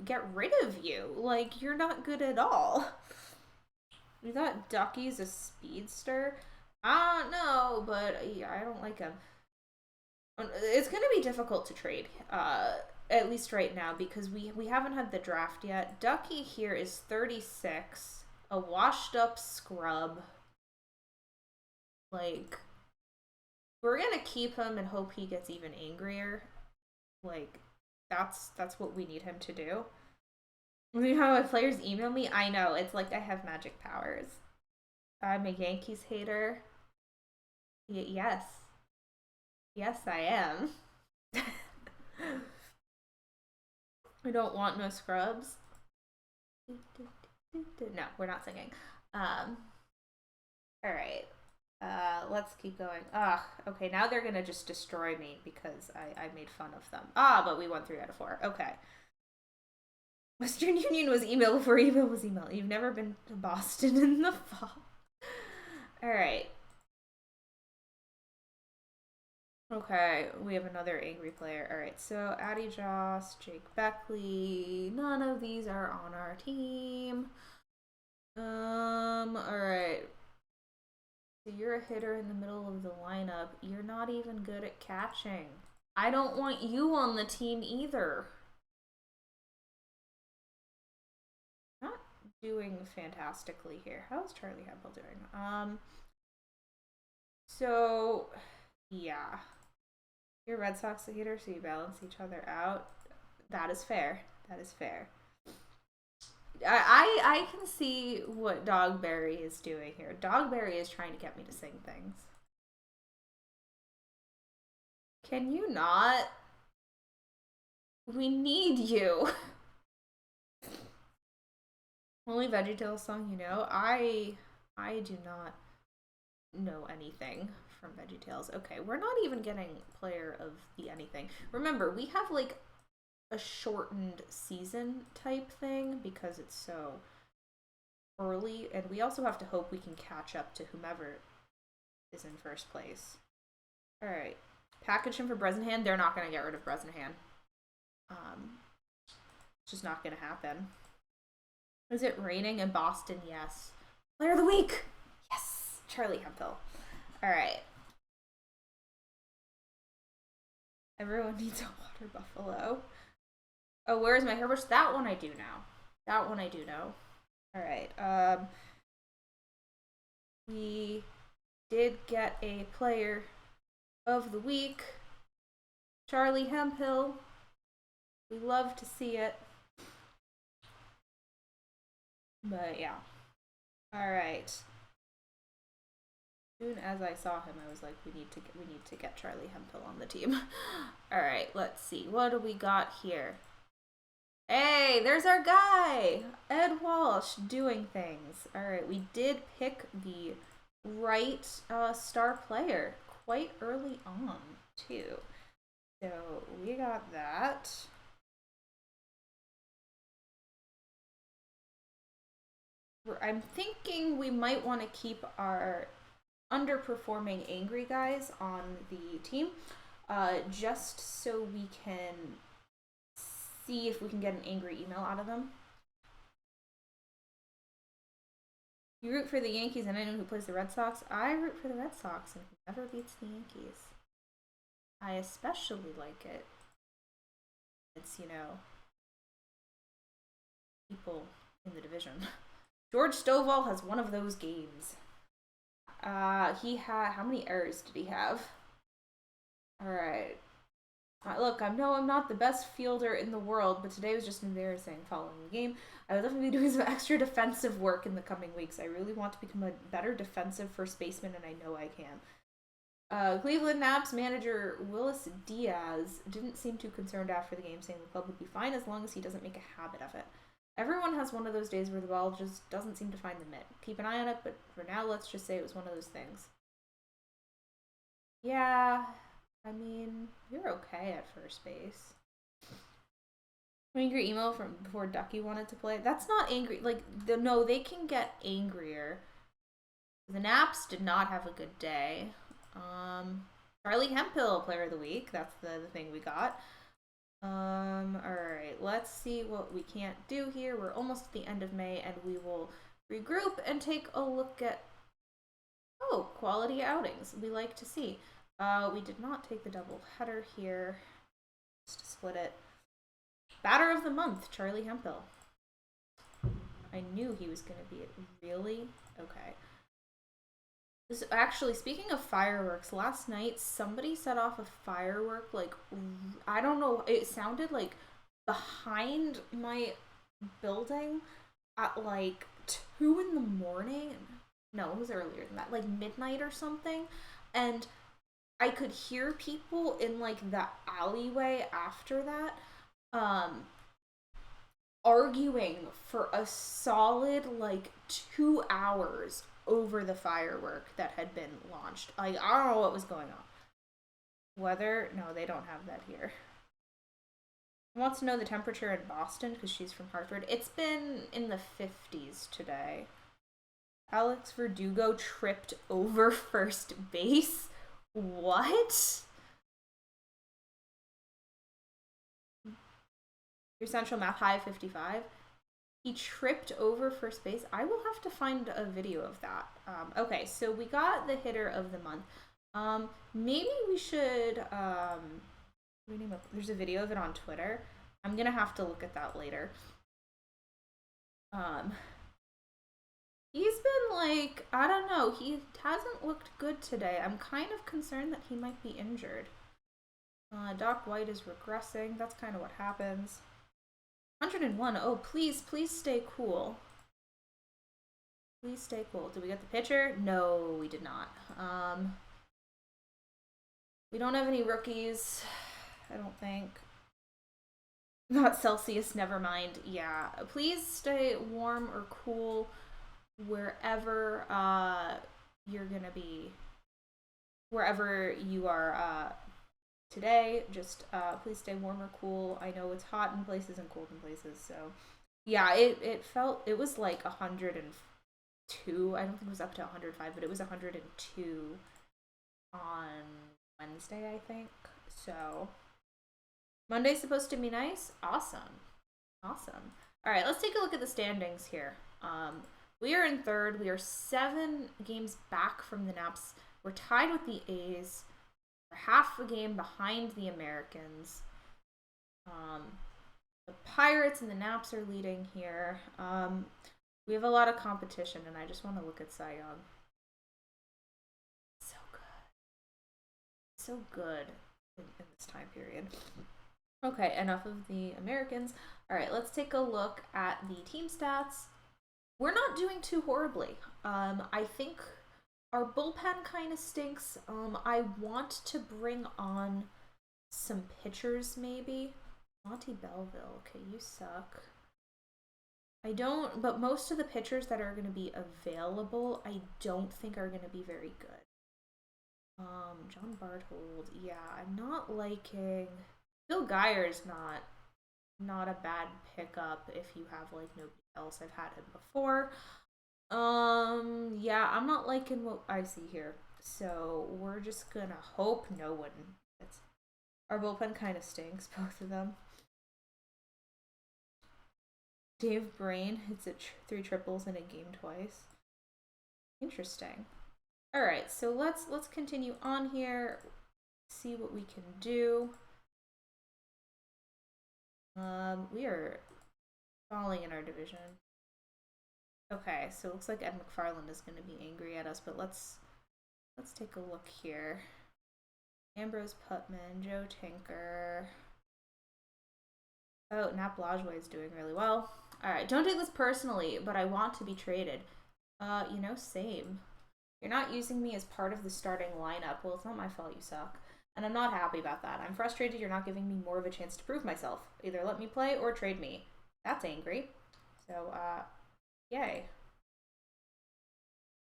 get rid of you. Like, you're not good at all. We thought Ducky's a speedster. No, but yeah, I don't like him. It's going to be difficult to trade, at least right now, because we haven't had the draft yet. Ducky here is 36, a washed up scrub. Like, we're going to keep him and hope he gets even angrier. Like, that's what we need him to do. You know how players email me? I know, it's like I have magic powers. I'm a Yankees hater. Yes. Yes, I am. I don't want no scrubs. No, we're not singing. All right. Let's keep going. Okay, now they're gonna just destroy me because I made fun of them. But we won 3 out of 4. Okay. Western Union was email before email was email. You've never been to Boston in the fall. All right. Okay, we have another angry player. All right, so Addy Joss, Jake Beckley. None of these are on our team. All right. So you're a hitter in the middle of the lineup. You're not even good at catching. I don't want you on the team either. Not doing fantastically here. How's Charlie Hempel doing? So yeah. You're Red Sox hater, so you balance each other out. That is fair. That is fair. I can see what Dogberry is doing here. Dogberry is trying to get me to sing things. Can you not? We need you. Only VeggieTales song you know? I do not know anything from VeggieTales. Okay, we're not even getting player of the anything. Remember, we have like a shortened season type thing because it's so early, and we also have to hope we can catch up to whomever is in first place. All right, package him for Bresnahan. They're not going to get rid of Bresnahan. It's just not going to happen. Is it raining in Boston? Yes. Player of the week. Yes, Charlie Hemphill. All right. Everyone needs a water buffalo. Oh, where's my hairbrush? That one I do know. That one I do know. All right. We did get a player of the week. Charlie Hemphill. We love to see it. But yeah. All right. As soon as I saw him, I was like, we need to get Charlie Hemphill on the team. All right, let's see. What do we got here? Hey, there's our guy, Ed Walsh, doing things. All right, we did pick the right star player quite early on too. So we got that. I'm thinking we might want to keep our underperforming angry guys on the team, just so we can see if we can get an angry email out of them. You root for the Yankees and anyone who plays the Red Sox? I root for the Red Sox and whoever beats the Yankees. I especially like it. It's, you know, people in the division. George Stovall has one of those games. He had, how many errors did he have? Alright. Look, I know I'm not the best fielder in the world, but today was just embarrassing following the game. I would definitely be doing some extra defensive work in the coming weeks. I really want to become a better defensive first baseman, and I know I can. Cleveland Naps manager Willis Diaz didn't seem too concerned after the game, saying the club would be fine as long as he doesn't make a habit of it. Everyone has one of those days where the ball just doesn't seem to find the mitt. Keep an eye on it, but for now, let's just say it was one of those things. Yeah, I mean, you're okay at first base. Angry email from before Ducky wanted to play. That's not angry. Like, no, they can get angrier. The Naps did not have a good day. Charlie Hemphill, player of the week. That's the thing we got. Alright, let's see what we can't do here. We're almost at the end of May, and we will regroup and take a look at, quality outings we like to see. We did not take the double header here. Just to split it. Batter of the month, Charlie Hemphill. I knew he was going to be it. Really? Okay. This, actually, speaking of fireworks, last night somebody set off a firework, like, I don't know, it sounded like behind my building at like 2 in the morning. No, it was earlier than that, like midnight or something. And I could hear people in like the alleyway after that arguing for a solid like 2 hours over the firework that had been launched. Like, I don't know what was going on. Weather? No, they don't have that here. Wants to know the temperature in Boston because she's from Hartford. It's been in the 50s today. Alex Verdugo tripped over first base. What? Your Central Math High 55. He tripped over first base. I will have to find a video of that. Okay, so we got the hitter of the month. Maybe we should, there's a video of it on Twitter. I'm gonna have to look at that later. He's been like, I don't know, he hasn't looked good today. I'm kind of concerned that he might be injured. Doc White is regressing. That's kind of what happens. 101. Oh, please stay cool. Please stay cool. Did we get the pitcher? No, we did not. We don't have any rookies, I don't think. Not Celsius, never mind. Yeah, please stay warm or cool wherever you're gonna be. Wherever you are today, just please stay warm or cool. I know it's hot in places and cold in places, so yeah, it was like 102. I don't think it was up to 105, but it was 102 on Wednesday, I think. So Monday's supposed to be nice. Awesome. All right, let's take a look at the standings here. We are in third. We are 7 games back from the Naps. We're tied with the A's. Half a game behind the Americans. The Pirates and the Naps are leading here. We have a lot of competition, and I just want to look at Cy Young. So good in this time period. Okay, enough of the Americans. All right, let's take a look at the team stats. We're not doing too horribly. I think our bullpen kind of stinks. I want to bring on some pitchers, maybe. Monty Belleville, okay, you suck. But most of the pitchers that are going to be available, I don't think are going to be very good. John Barthold, yeah, I'm not liking. Bill Geyer's not a bad pickup if you have like nobody else. I've had him before. Yeah, I'm not liking what I see here. So we're just gonna hope no one hits. Our bullpen kind of stinks, both of them. Dave Brain hits it 3 triples in a game twice. Interesting. All right, so let's continue on here. see what we can do. We are falling in our division. Okay, so it looks like Ed McFarland is going to be angry at us, but let's take a look here. Ambrose Putman, Joe Tinker. Oh, Nap Lajway is doing really well. Alright, don't take this personally, but I want to be traded. You know, same. You're not using me as part of the starting lineup. Well, it's not my fault you suck. And I'm not happy about that. I'm frustrated you're not giving me more of a chance to prove myself. Either let me play or trade me. That's angry. So, yay.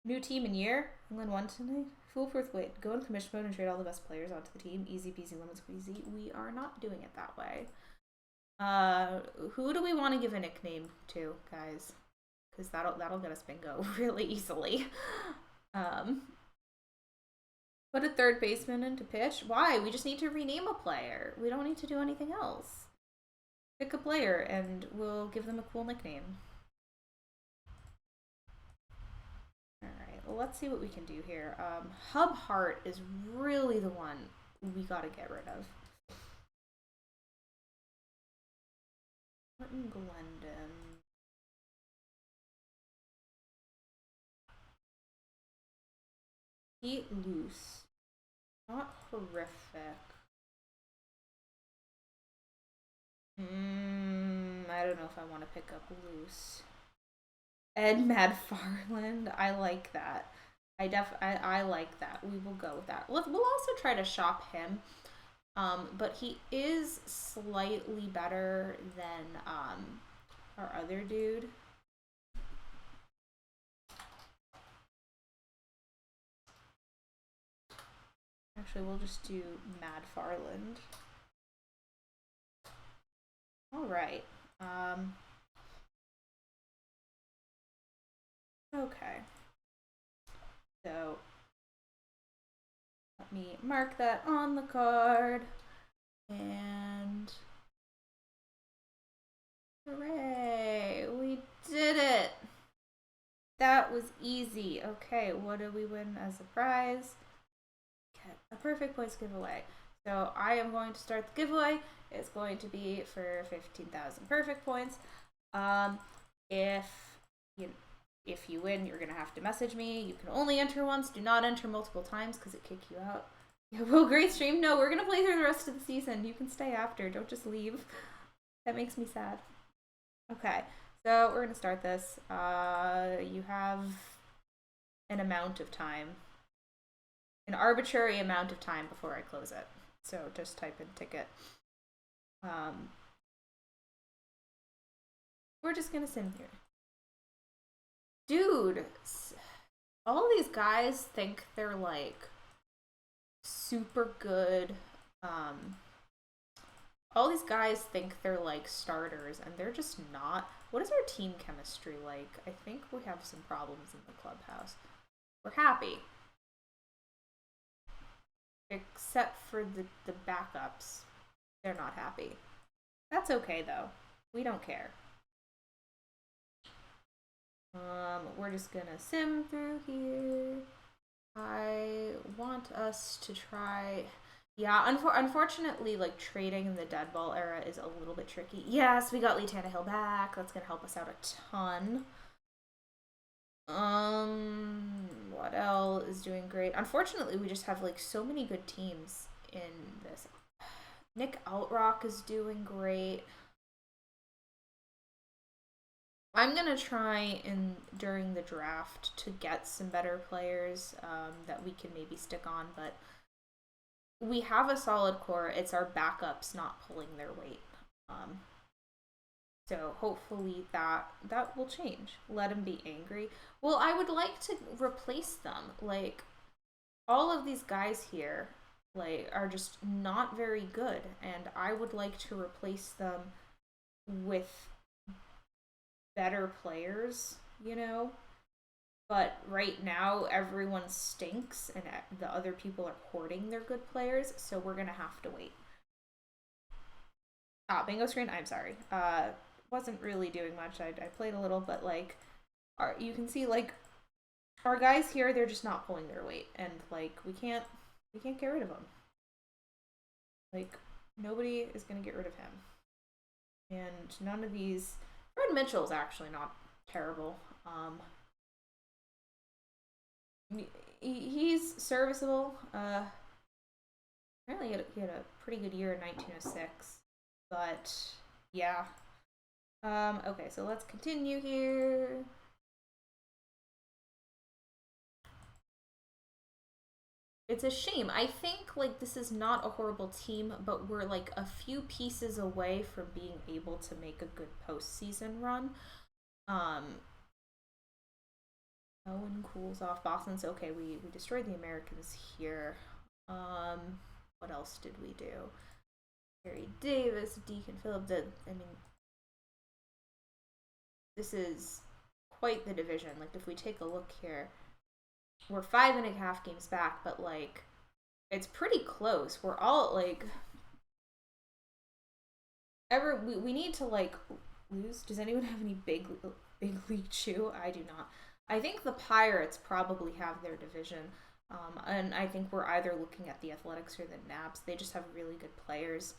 New team in year. England won tonight. Foolproof wait. Go in commission mode and trade all the best players onto the team. Easy peasy lemon squeezy. We are not doing it that way. Who do we want to give a nickname to, guys? Because that'll get us bingo really easily. Put a third baseman into pitch. Why? We just need to rename a player. We don't need to do anything else. Pick a player and we'll give them a cool nickname. Alright, well, let's see what we can do here. Hub Hart is really the one we gotta get rid of. Martin Glendon. Pete Loose. Not horrific. I don't know if I want to pick up Loose. Ed Madfarland. I like that. I like that. We will go with that. We'll also try to shop him. But he is slightly better than our other dude. Actually, we'll just do Madfarland. Alright. Okay. So, let me mark that on the card. And hooray! We did it! That was easy. Okay, what do we win as a prize? Get a perfect points giveaway. So I am going to start the giveaway. It's going to be for 15,000 perfect points. If you win, you're gonna have to message me. You can only enter once. Do not enter multiple times because it kicks you out. Yeah, well, great stream. No, we're gonna play through the rest of the season. You can stay after. Don't just leave. That makes me sad. Okay, so we're gonna start this. You have an amount of time, an arbitrary amount of time before I close it. So just type in ticket. We're just gonna sim here. Dude, all these guys think they're like super good. All these guys think they're like starters and they're just not. What is our team chemistry like? I think we have some problems in the clubhouse. We're happy. Except for the backups. They're not happy. That's okay though. We don't care. We're just gonna sim through here. I want us to try. Yeah, unfortunately, like trading in the dead ball era is a little bit tricky. Yes, we got Lee Tannehill back. That's gonna help us out a ton. What else is doing great? Unfortunately, we just have like so many good teams in this. Nick Outrock is doing great. I'm gonna try during the draft to get some better players that we can maybe stick on, but we have a solid core. It's our backups not pulling their weight. So hopefully that will change. Let them be angry. Well, I would like to replace them. Like all of these guys here, like are just not very good, and I would like to replace them with better players, you know? But right now, everyone stinks, and the other people are hoarding their good players, so we're gonna have to wait. Bingo screen, I'm sorry. Wasn't really doing much. I played a little, but like, you can see like, our guys here, they're just not pulling their weight, and like, we can't get rid of them. Like, nobody is going to get rid of him. And none of these... Fred Mitchell's actually not terrible. He's serviceable. Apparently he had a pretty good year in 1906. But, yeah. Okay, so let's continue here. It's a shame. I think like this is not a horrible team, but we're like a few pieces away from being able to make a good postseason run. Owen cools off. Boston's okay. We destroyed the Americans here. What else did we do? Harry Davis, Deacon Phillip. I mean, this is quite the division. Like if we take a look here, we're 5.5 games back, but like it's pretty close. We're all like we need to like lose. Does anyone have any big league chew? I do not. I think the Pirates probably have their division. And I think we're either looking at the Athletics or the Naps. They just have really good players.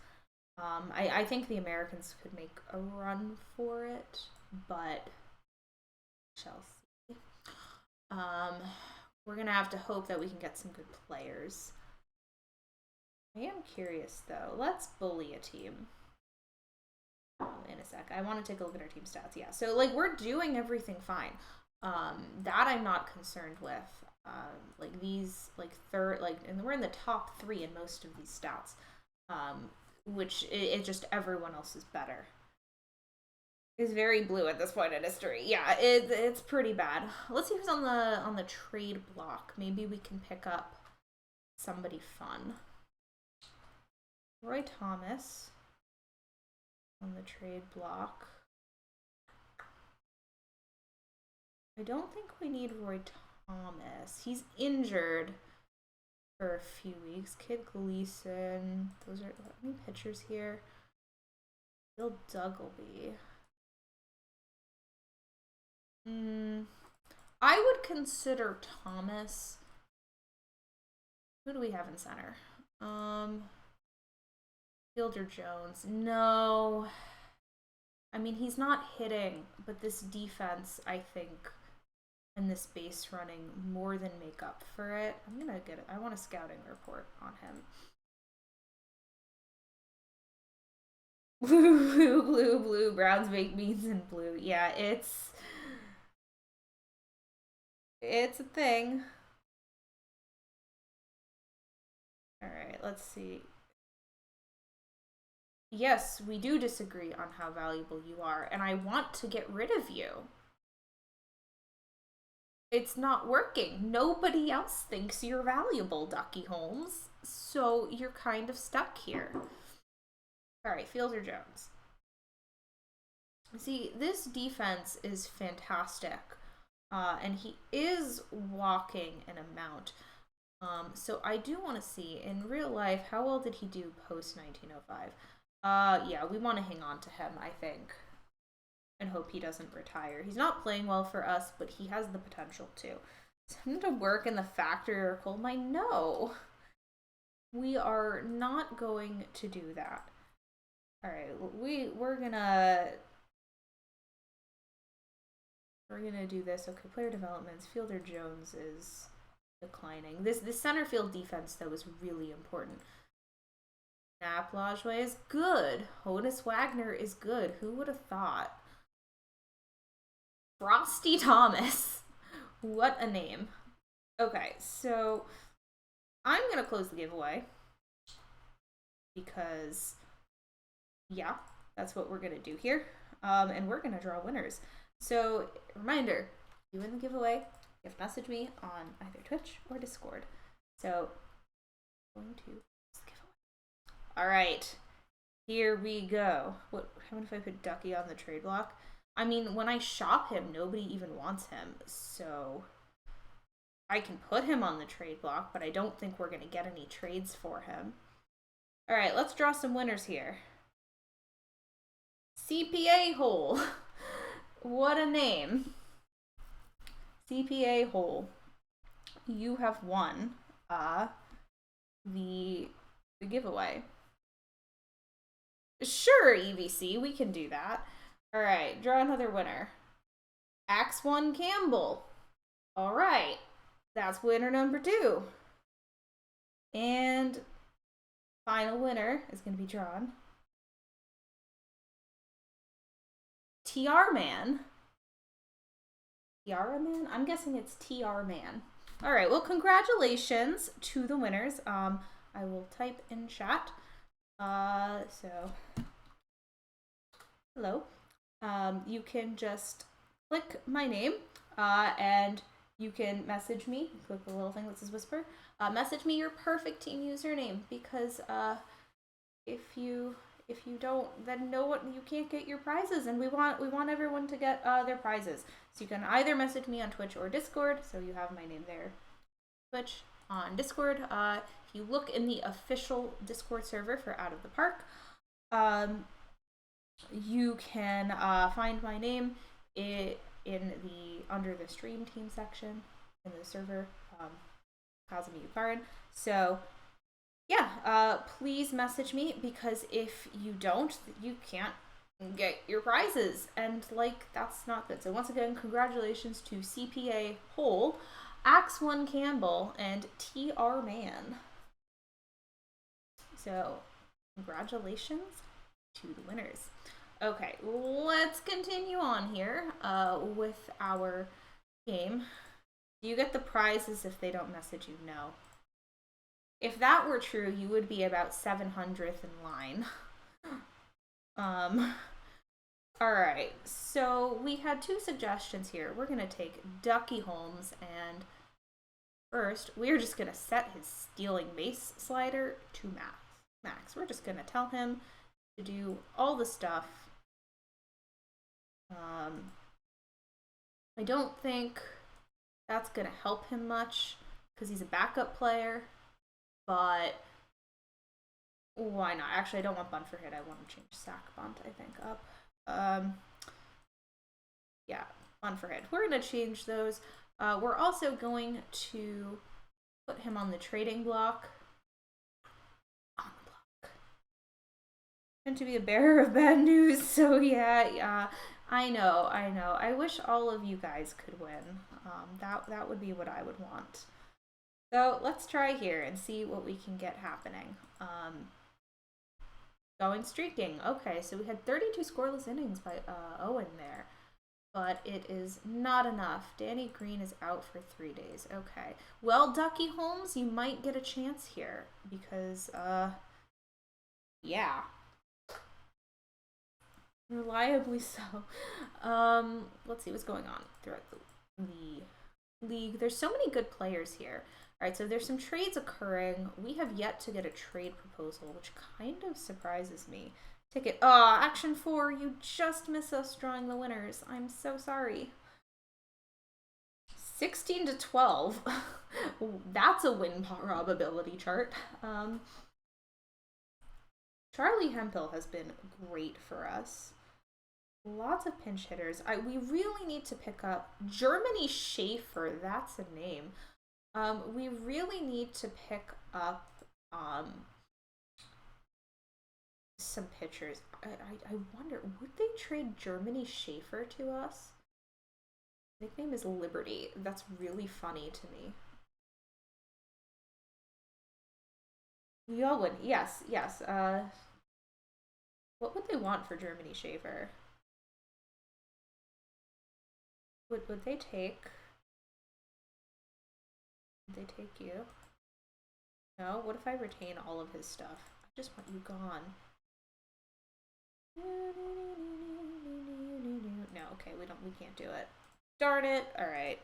I think the Americans could make a run for it, but shall see. We're gonna have to hope that we can get some good players. I am curious though. Let's bully a team. In a sec. I want to take a look at our team stats. Yeah, so like we're doing everything fine. That I'm not concerned with. Like these, like third, like, and we're in the top 3 in most of these stats. Which it just everyone else is better. Is very blue at this point in history. Yeah, it's pretty bad. Let's see who's on the trade block. Maybe we can pick up somebody fun. Roy Thomas on the trade block. I don't think we need Roy Thomas. He's injured for a few weeks. Kid Gleason. Those are any pitchers here. Bill Duggleby. I would consider Thomas. Who do we have in center? Fielder Jones. No. I mean, he's not hitting, but this defense, I think, and this base running more than make up for it. I'm gonna get it. I want a scouting report on him. Blue, blue, blue. Browns baked beans and blue. Yeah, it's a thing. All right, let's see. Yes, we do disagree on how valuable you are, and I want to get rid of you. It's not working. Nobody else thinks you're valuable, Ducky Holmes. So you're kind of stuck here. All right, Fielder Jones. See, this defense is fantastic. And he is walking an amount. So I do want to see, in real life, how well did he do post-1905? Yeah, we want to hang on to him, I think. And hope he doesn't retire. He's not playing well for us, but he has the potential to. Send him to work in the factory or coal mine? No. We are not going to do that. Alright, we're gonna do this. Okay, player developments. Fielder Jones is declining. This center field defense, though, is really important. Nap Lajway is good. Honus Wagner is good. Who would have thought? Frosty Thomas. What a name. Okay, so I'm going to close the giveaway because, yeah, that's what we're going to do here. And we're going to draw winners. So, reminder, you win the giveaway. You have to message me on either Twitch or Discord. So, I'm going to giveaway. All right, here we go. How about if I put Ducky on the trade block? I mean, when I shop him, nobody even wants him, so I can put him on the trade block, but I don't think we're going to get any trades for him. All right, let's draw some winners here. CPA Hole. What a name. CPA Hole. You have won the giveaway. Sure, EVC, we can do that. All right, draw another winner. Axe 1 Campbell. All right, that's winner number 2. And final winner is going to be drawn. TR Man. Tiara Man? I'm guessing it's TR Man. All right, well, congratulations to the winners. I will type in chat. So, hello. You can just click my name, and you can message me. Click the little thing that says whisper. Message me your perfect team username, because if you don't, then no one, you can't get your prizes, and we want everyone to get their prizes. So you can either message me on Twitch or Discord. So you have my name there, Twitch, on Discord. If you look in the official Discord server for Out of the Park, you can find my name under the stream team section in the server, Kazami Yukarin. So yeah, please message me, because if you don't, you can't get your prizes, and that's not good. So once again, congratulations to CPA Hole, Axe 1 Campbell, and TR Man. So congratulations to the winners. Okay, let's continue on here with our game. Do you get the prizes if they don't message you? No. If that were true, you would be about 700th in line. Alright, so we had 2 suggestions here. We're going to take Ducky Holmes, and first, we're just going to set his stealing base slider to max. We're just going to tell him to do all the stuff. I don't think that's going to help him much, because he's a backup player, but why not? Actually, I don't want bunt for hit. I want to change sack bunt, I think, up. Yeah, bunt for hit. We're going to change those. We're also going to put him on the trading block. And to be a bearer of bad news, so yeah, I know. I wish all of you guys could win. That would be what I would want. So let's try here and see what we can get happening. Going streaking. Okay, so we had 32 scoreless innings by Owen there, but it is not enough. Danny Green is out for 3 days. Okay, well, Ducky Holmes, you might get a chance here, because yeah, reliably so. Let's see what's going on throughout the league. There's so many good players here. All right, so there's some trades occurring. We have yet to get a trade proposal, which kind of surprises me. Ticket. Action 4, you just miss us drawing the winners. I'm so sorry. 16 to 12. That's a win probability chart. Charlie Hemphill has been great for us. Lots of pinch hitters. We really need to pick up Germany Schaefer. That's a name. We really need to pick up some pitchers. I wonder, would they trade Germany Schaefer to us? Nickname is Liberty. That's really funny to me. Yowen, yes. What would they want for Germany Schaefer? Would they take? Would they take you? No? What if I retain all of his stuff? I just want you gone. No, okay, we can't do it. Darn it. Alright.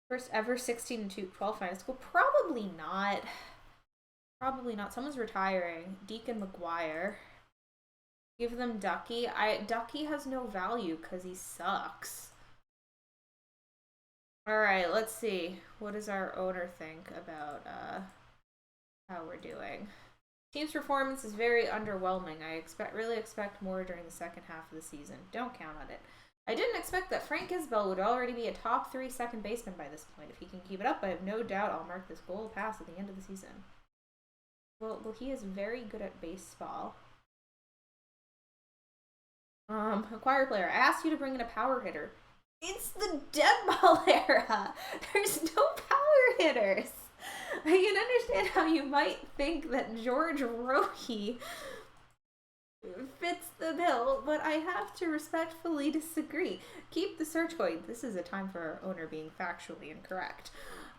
First ever 16 to 12 final school? Probably not. Probably not. Someone's retiring. Deacon McGuire. Give them Ducky. Ducky has no value because he sucks. Alright, let's see. What does our owner think about how we're doing? Team's performance is very underwhelming. I really expect more during the second half of the season. Don't count on it. I didn't expect that Frank Isbell would already be a top 3 second baseman by this point. If he can keep it up, I have no doubt I'll mark this goal pass at the end of the season. Well, he is very good at baseball. Acquire player. I asked you to bring in a power hitter. It's the dead ball era. There's no power hitters. I can understand how you might think that George Rohi fits the bill, but I have to respectfully disagree. Keep the search going. This is a time for our owner being factually incorrect.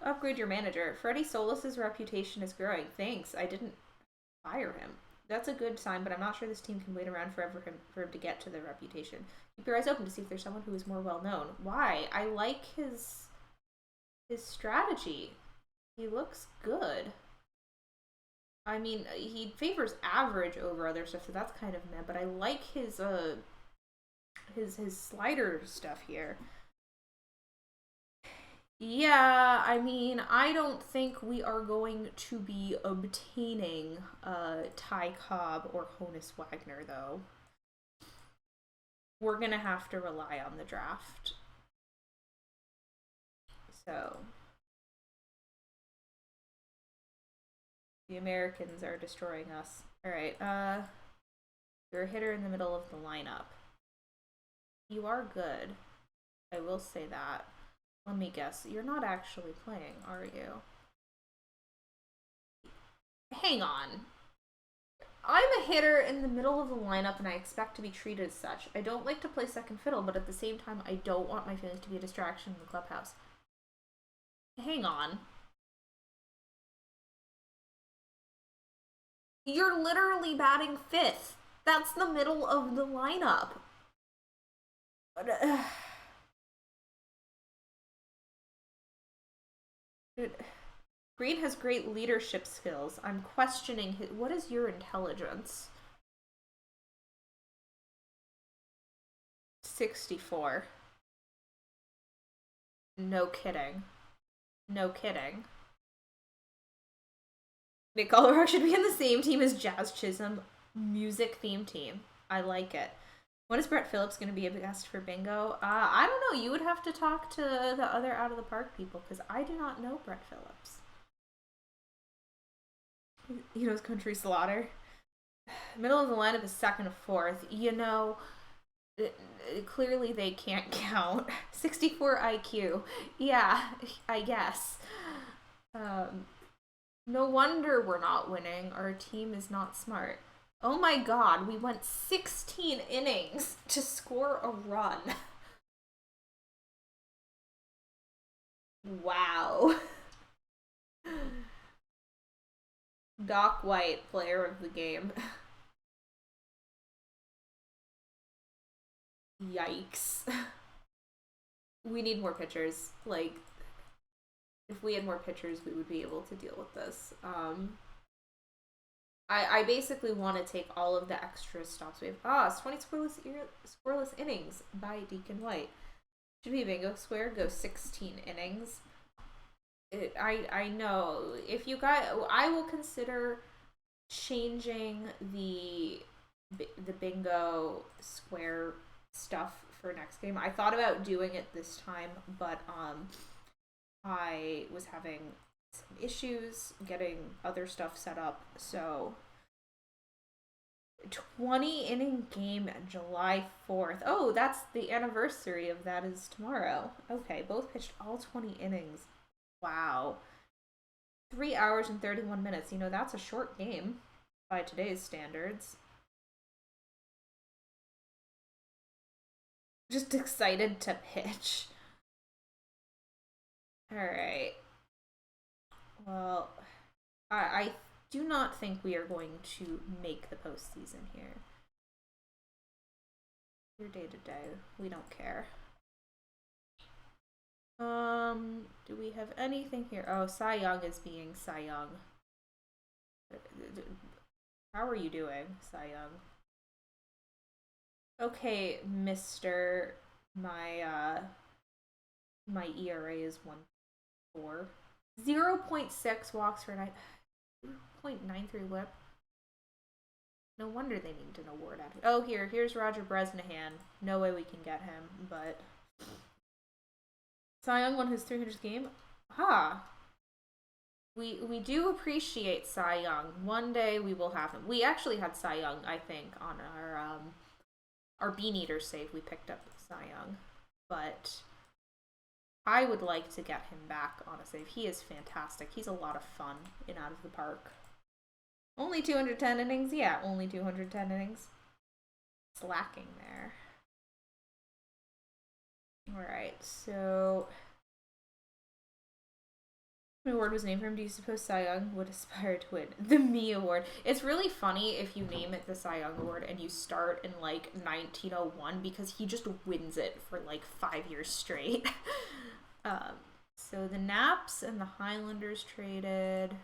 Upgrade your manager. Freddie Solis's reputation is growing. Thanks. I didn't fire him. That's a good sign, but I'm not sure this team can wait around forever for him to get to the reputation. Keep your eyes open to see if there's someone who is more well known. Why? I like his strategy. He looks good. I mean, he favors average over other stuff, so that's kind of meh. But I like his slider stuff here. Yeah, I mean, I don't think we are going to be obtaining Ty Cobb or Honus Wagner, though. We're gonna have to rely on the draft. So the Americans are destroying us. Alright, you're a hitter in the middle of the lineup. You are good. I will say that. Let me guess. You're not actually playing, are you? Hang on. I'm a hitter in the middle of the lineup and I expect to be treated as such. I don't like to play second fiddle, but at the same time, I don't want my feelings to be a distraction in the clubhouse. Hang on. You're literally batting fifth. That's the middle of the lineup. Green has great leadership skills. I'm questioning his. What is your intelligence? 64. No kidding. No kidding. Nick Oliver should be in the same team as Jazz Chisholm. Music theme team. I like it. When is Brett Phillips going to be a guest for bingo? I don't know. You would have to talk to the other Out of the Park people because I do not know Brett Phillips. He knows Country Slaughter. Middle of the lineup is second or fourth. You know, clearly they can't count. 64 IQ. Yeah, I guess. No wonder we're not winning. Our team is not smart. Oh my god, we went 16 innings to score a run. Wow. Doc White, player of the game. Yikes. We need more pitchers. Like, if we had more pitchers, we would be able to deal with this. I basically want to take all of the extra stops we have. It's 20 scoreless innings by Deacon White. Should be a bingo square. Go 16 innings. I know. If you guys, I will consider changing the bingo square stuff for next game. I thought about doing it this time, but I was having some issues getting other stuff set up. So 20 inning game July 4th. Oh, that's the anniversary of that is tomorrow. Okay, both pitched all 20 innings. Wow. 3 hours and 31 minutes. You know, that's a short game by today's standards. Just excited to pitch. Alright. Well, I do not think we are going to make the postseason here. Your day to day. We don't care. Do we have anything here? Oh, Cy Young is being Cy Young. How are you doing, Cy Young? Okay, Mr. My ERA is 1.4. 0.6 walks per night. 0.93 whip. No wonder they need an award out. Oh, here's Roger Bresnahan. No way we can get him, but Cy Young won his 300th game. We do appreciate Cy Young. One day we will have him. We actually had Cy Young, I think, on our Bean Eater's sake, we picked up Cy Young, but I would like to get him back on a save. He is fantastic. He's a lot of fun in Out of the Park. Only 210 innings? Yeah, only 210 innings. It's lacking there. Alright, so what award was named for him? Do you suppose Cy Young would aspire to win the Me Award? It's really funny if you name it the Cy Young Award and you start in like 1901 because he just wins it for like 5 years straight. So the Naps and the Highlanders traded.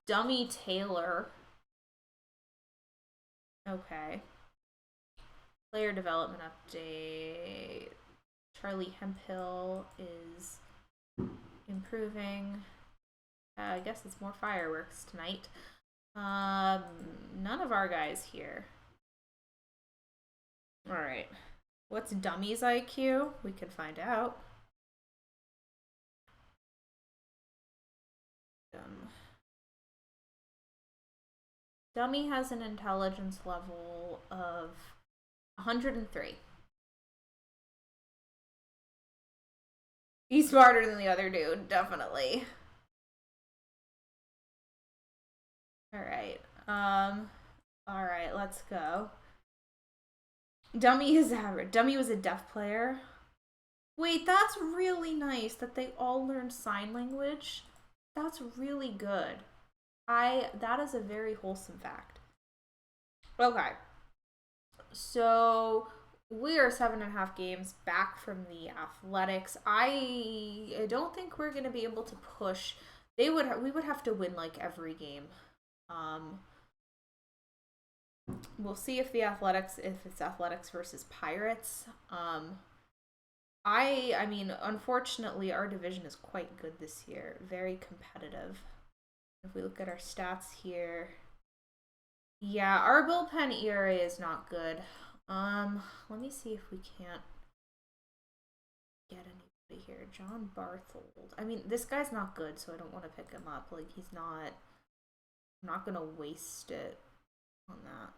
Dummy Taylor. Okay. Player development update. Charlie Hemphill is improving. I guess it's more fireworks tonight. None of our guys here. Alright. What's Dummy's IQ? We can find out. Dummy has an intelligence level of 103. He's smarter than the other dude, definitely. Alright. Alright, let's go. Dummy is average. Dummy was a deaf player. Wait, that's really nice that they all learned sign language. That's really good. That is a very wholesome fact. Okay. So we are 7.5 games back from the Athletics. I don't think we're gonna be able to push. We would have to win like every game. We'll see if it's Athletics versus Pirates. I mean, unfortunately, our division is quite good this year. Very competitive. If we look at our stats here, yeah, our bullpen ERA is not good. Let me see if we can't get anybody here. John Barthold. I mean, this guy's not good, so I don't want to pick him up. Like, he's not. I'm not gonna waste it on that.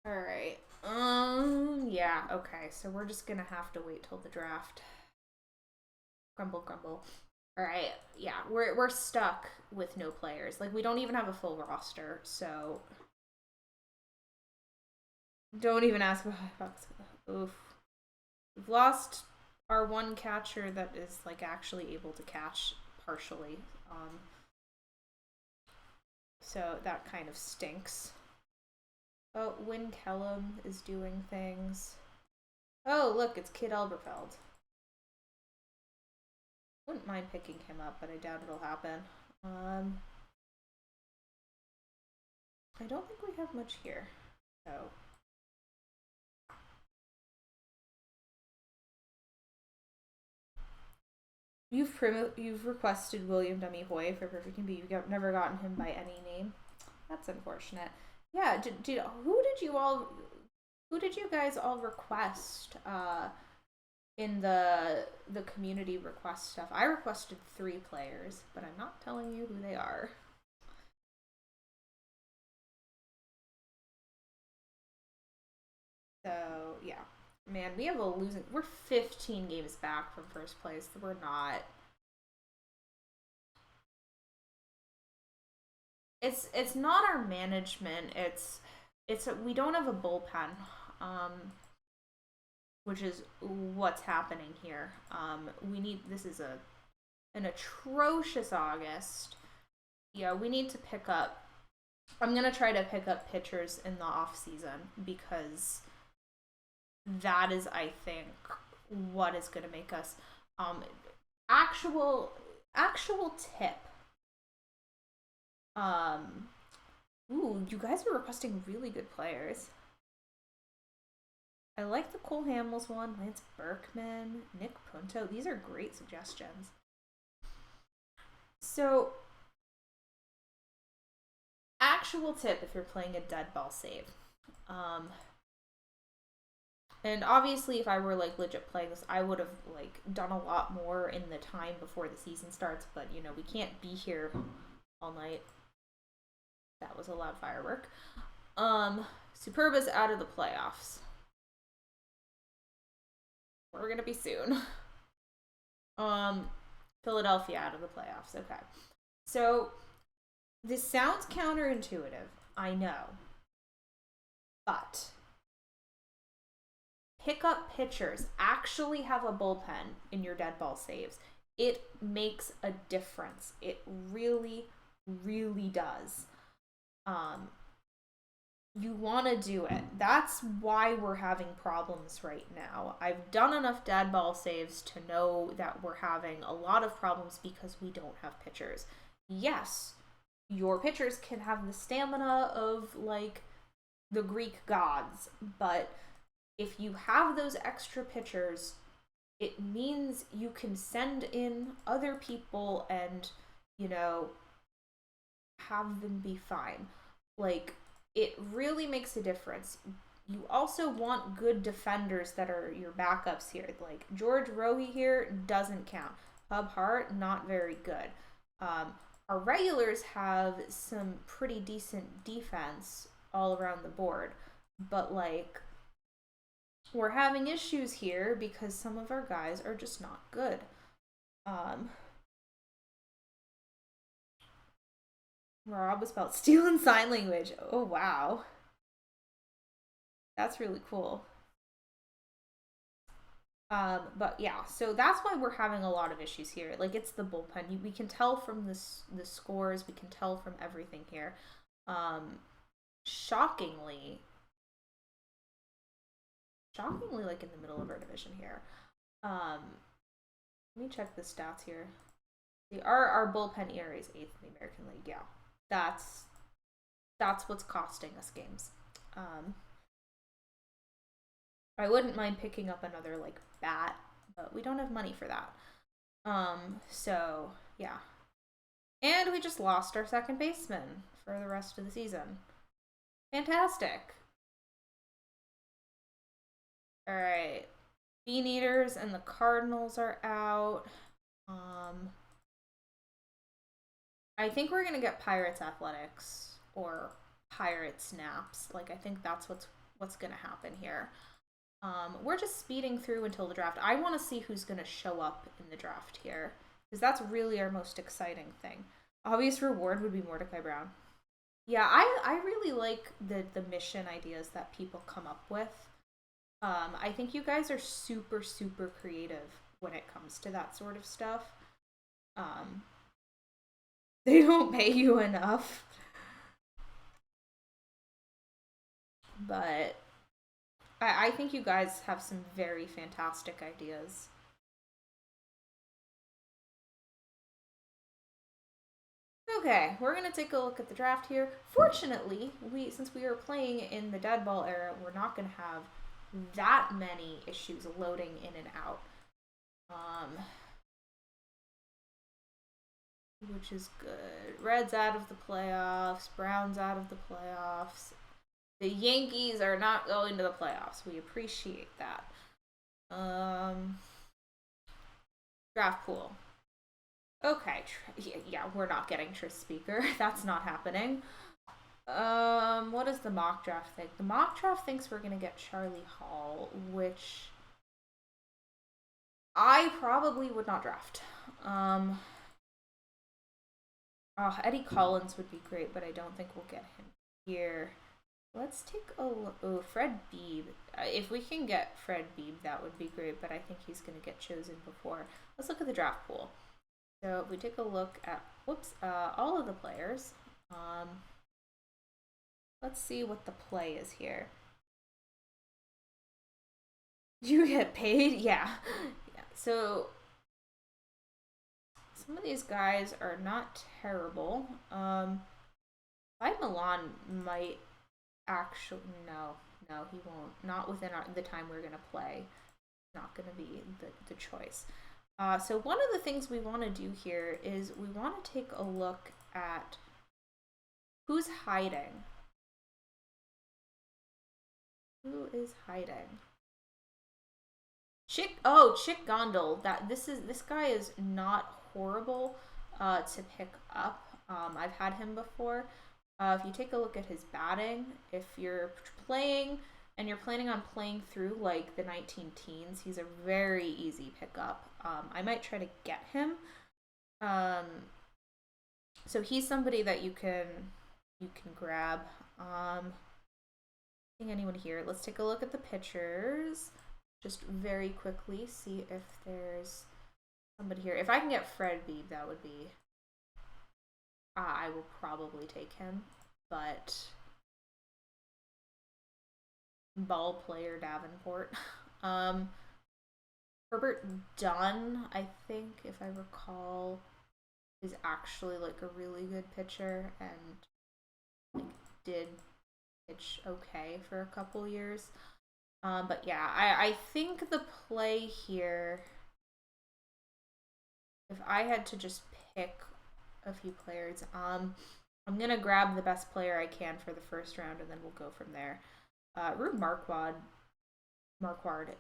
Alright. Yeah, okay. So we're just gonna have to wait till the draft. Grumble, grumble. Alright, yeah, we're stuck with no players. Like, we don't even have a full roster, so don't even ask what oof. We've lost our one catcher that is like actually able to catch partially. So that kind of stinks. Oh, Win Kellum is doing things. Oh, look, it's Kid Elberfeld. Wouldn't mind picking him up, but I doubt it'll happen. I don't think we have much here, so. You've requested William Dummy Hoy for Perfect and You've never gotten him by any name. That's unfortunate. Yeah, who did you guys all request in the community request stuff? I requested 3 players, but I'm not telling you who they are. So yeah, man, we're 15 games back from first place. We're not. It's not our management. We don't have a bullpen, which is what's happening here. This is an atrocious August. Yeah, we need to pick up. I'm gonna try to pick up pitchers in the off season because that is, I think, what is gonna make us actual tip. Ooh, you guys are requesting really good players. I like the Cole Hamels one, Lance Berkman, Nick Punto. These are great suggestions. So, actual tip if you're playing a dead ball save. And obviously, if I were like legit playing this, I would have like done a lot more in the time before the season starts. But you know, we can't be here all night. That was a loud firework. Superba's out of the playoffs. We're gonna be soon. Philadelphia out of the playoffs. Okay. So this sounds counterintuitive, I know. But pickup pitchers actually have a bullpen in your dead ball saves. It makes a difference. It really, really does. You want to do it. That's why we're having problems right now. I've done enough dead ball saves to know that we're having a lot of problems because we don't have pitchers. Yes, your pitchers can have the stamina of like the Greek gods, but if you have those extra pitchers, it means you can send in other people and, you know, have them be fine. Like, it really makes a difference. You also want good defenders that are your backups here. Like, George Rohe here doesn't count. Hub Hart, not very good. Our regulars have some pretty decent defense all around the board, but like, we're having issues here because some of our guys are just not good. Rob was about steel and sign language. Oh, wow. That's really cool. But yeah, so that's why we're having a lot of issues here. Like, it's the bullpen. We can tell from the scores. We can tell from everything here. Shockingly, like in the middle of our division here. Let me check the stats here. Our bullpen ERA is 8th in the American League. Yeah, that's what's costing us games. I wouldn't mind picking up another like bat, but we don't have money for that. So yeah. And we just lost our second baseman for the rest of the season. Fantastic. All right. Bean Eaters and the Cardinals are out. I think we're gonna get Pirates Athletics or Pirate Snaps. Like, I think that's what's gonna happen here. We're just speeding through until the draft. I want to see who's gonna show up in the draft here because that's really our most exciting thing. Obvious reward would be Mordecai Brown. Yeah, I really like the mission ideas that people come up with. I think you guys are super, super creative when it comes to that sort of stuff. They don't pay you enough. But I think you guys have some very fantastic ideas. Okay, we're gonna take a look at the draft here. Fortunately, since we are playing in the dead ball era, we're not gonna have that many issues loading in and out. Which is good. Reds out of the playoffs, Browns out of the playoffs. The Yankees are not going to the playoffs. We appreciate that. Draft pool. Okay, yeah, we're not getting Tris Speaker. That's not happening. What does the mock draft think? The mock draft thinks we're gonna get Charlie Hall, which I probably would not draft. Eddie Collins would be great, but I don't think we'll get him here. Let's take a look. Oh, Fred Beebe. If we can get Fred Beebe, that would be great, but I think he's going to get chosen before. Let's look at the draft pool. So if we take a look at, all of the players. Let's see what the play is here. You get paid? Yeah. Yeah. So some of these guys are not terrible. Milan might actually, no, he won't. Not within the time we're gonna play. Not gonna be the choice. So one of the things we want to do here is we want to take a look at who's hiding. Who is hiding? Chick Gondel. This guy is not horrible to pick up. I've had him before. If you take a look at his batting, if you're playing and you're planning on playing through like the 19 teens, he's a very easy pickup. I might try to get him. Um, so he's somebody that you can grab. Seeing anyone here? Let's take a look at the pictures. Just very quickly, see if there's somebody here. If I can get Fred Beebe, that would be. I will probably take him, but ball player Davenport. Herbert Dunn, I think, if I recall, is actually like a really good pitcher and like did pitch okay for a couple years. But yeah, I think the play here, if I had to just pick a few players, I'm gonna grab the best player I can for the first round, and then we'll go from there. Rube Marquard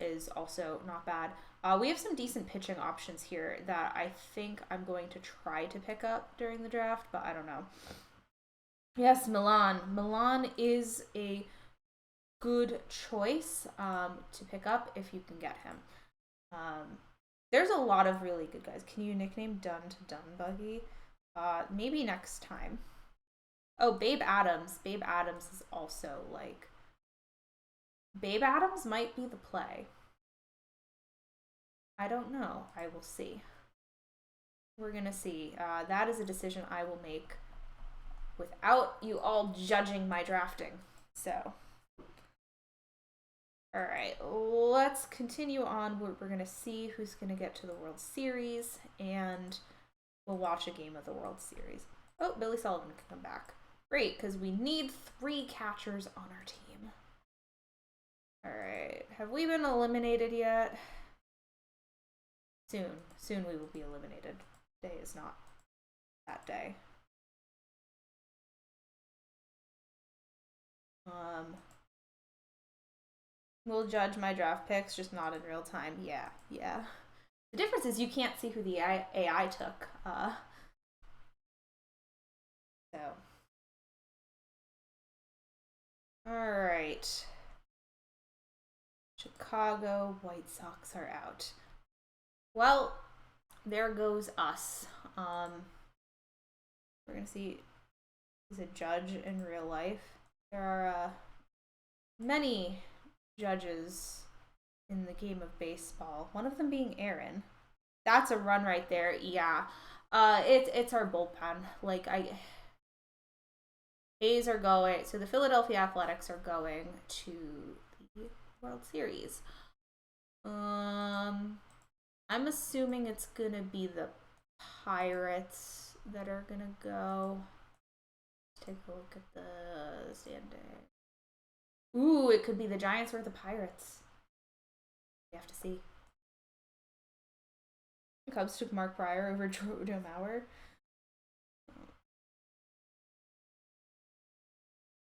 is also not bad. We have some decent pitching options here that I think I'm going to try to pick up during the draft, but I don't know. Yes, Milan. Milan is a good choice to pick up if you can get him. There's a lot of really good guys. Can you nickname Dunn to Dunbuggy? Maybe next time. Oh, Babe Adams. Babe Adams is also like. Babe Adams might be the play. I don't know. I will see. We're gonna see. That is a decision I will make without you all judging my drafting. So. Alright, let's continue on. We're going to see who's going to get to the World Series, and we'll watch a game of the World Series. Oh, Billy Sullivan can come back. Great, because we need 3 catchers on our team. Alright, have we been eliminated yet? Soon we will be eliminated. Today is not that day. We'll judge my draft picks, just not in real time. Yeah. The difference is you can't see who the AI took. So. Alright. Chicago White Sox are out. Well, there goes us. We're gonna see who's a judge in real life. There are many judges in the game of baseball. One of them being Aaron. That's a run right there. Yeah. It's our bullpen. Like A's are going. So the Philadelphia Athletics are going to the World Series. I'm assuming it's gonna be the Pirates that are gonna go. Let's take a look at the standing. Ooh, it could be the Giants or the Pirates. We have to see. The Cubs took Mark Pryor over Joe Mauer.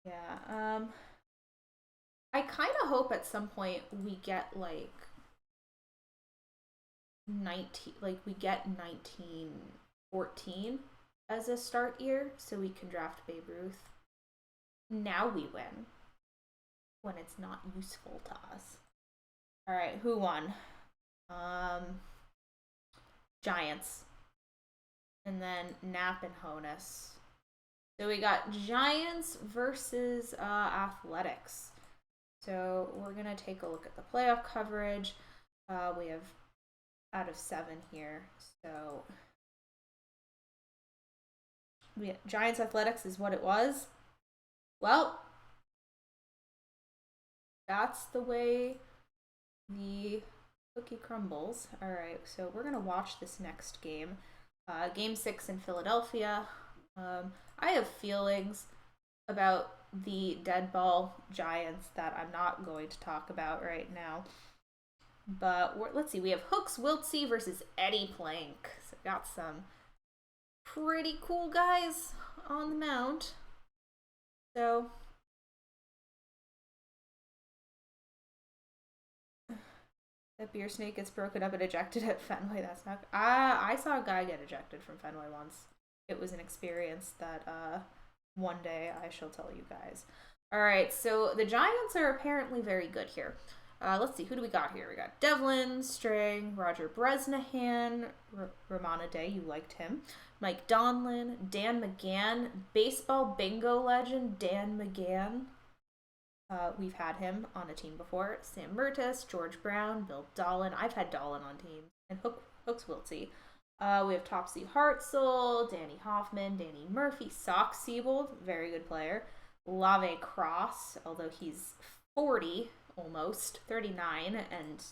Yeah. I kind of hope at some point we get like 1914 as a start year, so we can draft Babe Ruth. Now we win when it's not useful to us. All right, who won? Giants, and then Knapp and Honus. So we got Giants versus Athletics. So we're gonna take a look at the playoff coverage. We have out of 7 here. So Giants Athletics is what it was. Well, that's the way the cookie crumbles. All right, so we're gonna watch this next game. Game 6 in Philadelphia. I have feelings about the dead ball Giants that I'm not going to talk about right now. But let's see. We have Hooks Wiltsey versus Eddie Plank. So got some pretty cool guys on the mound. So that beer snake gets broken up and ejected at Fenway. That's not. I saw a guy get ejected from Fenway once. It was an experience that One day I shall tell you guys. All right, so the Giants are apparently very good here. Let's see, who do we got here? We got Devlin, Strang, Roger Bresnahan, Ramana Day, you liked him, Mike Donlin, Dan McGann, baseball bingo legend Dan McGann. We've had him on a team before. Sam Mertis, George Brown, Bill Dolan. I've had Dolan on teams. And Hooks Wiltsey. We have Topsy Hartzell, Danny Hoffman, Danny Murphy, Sock Siebold, very good player. Lave Cross, although he's 40 almost, 39, and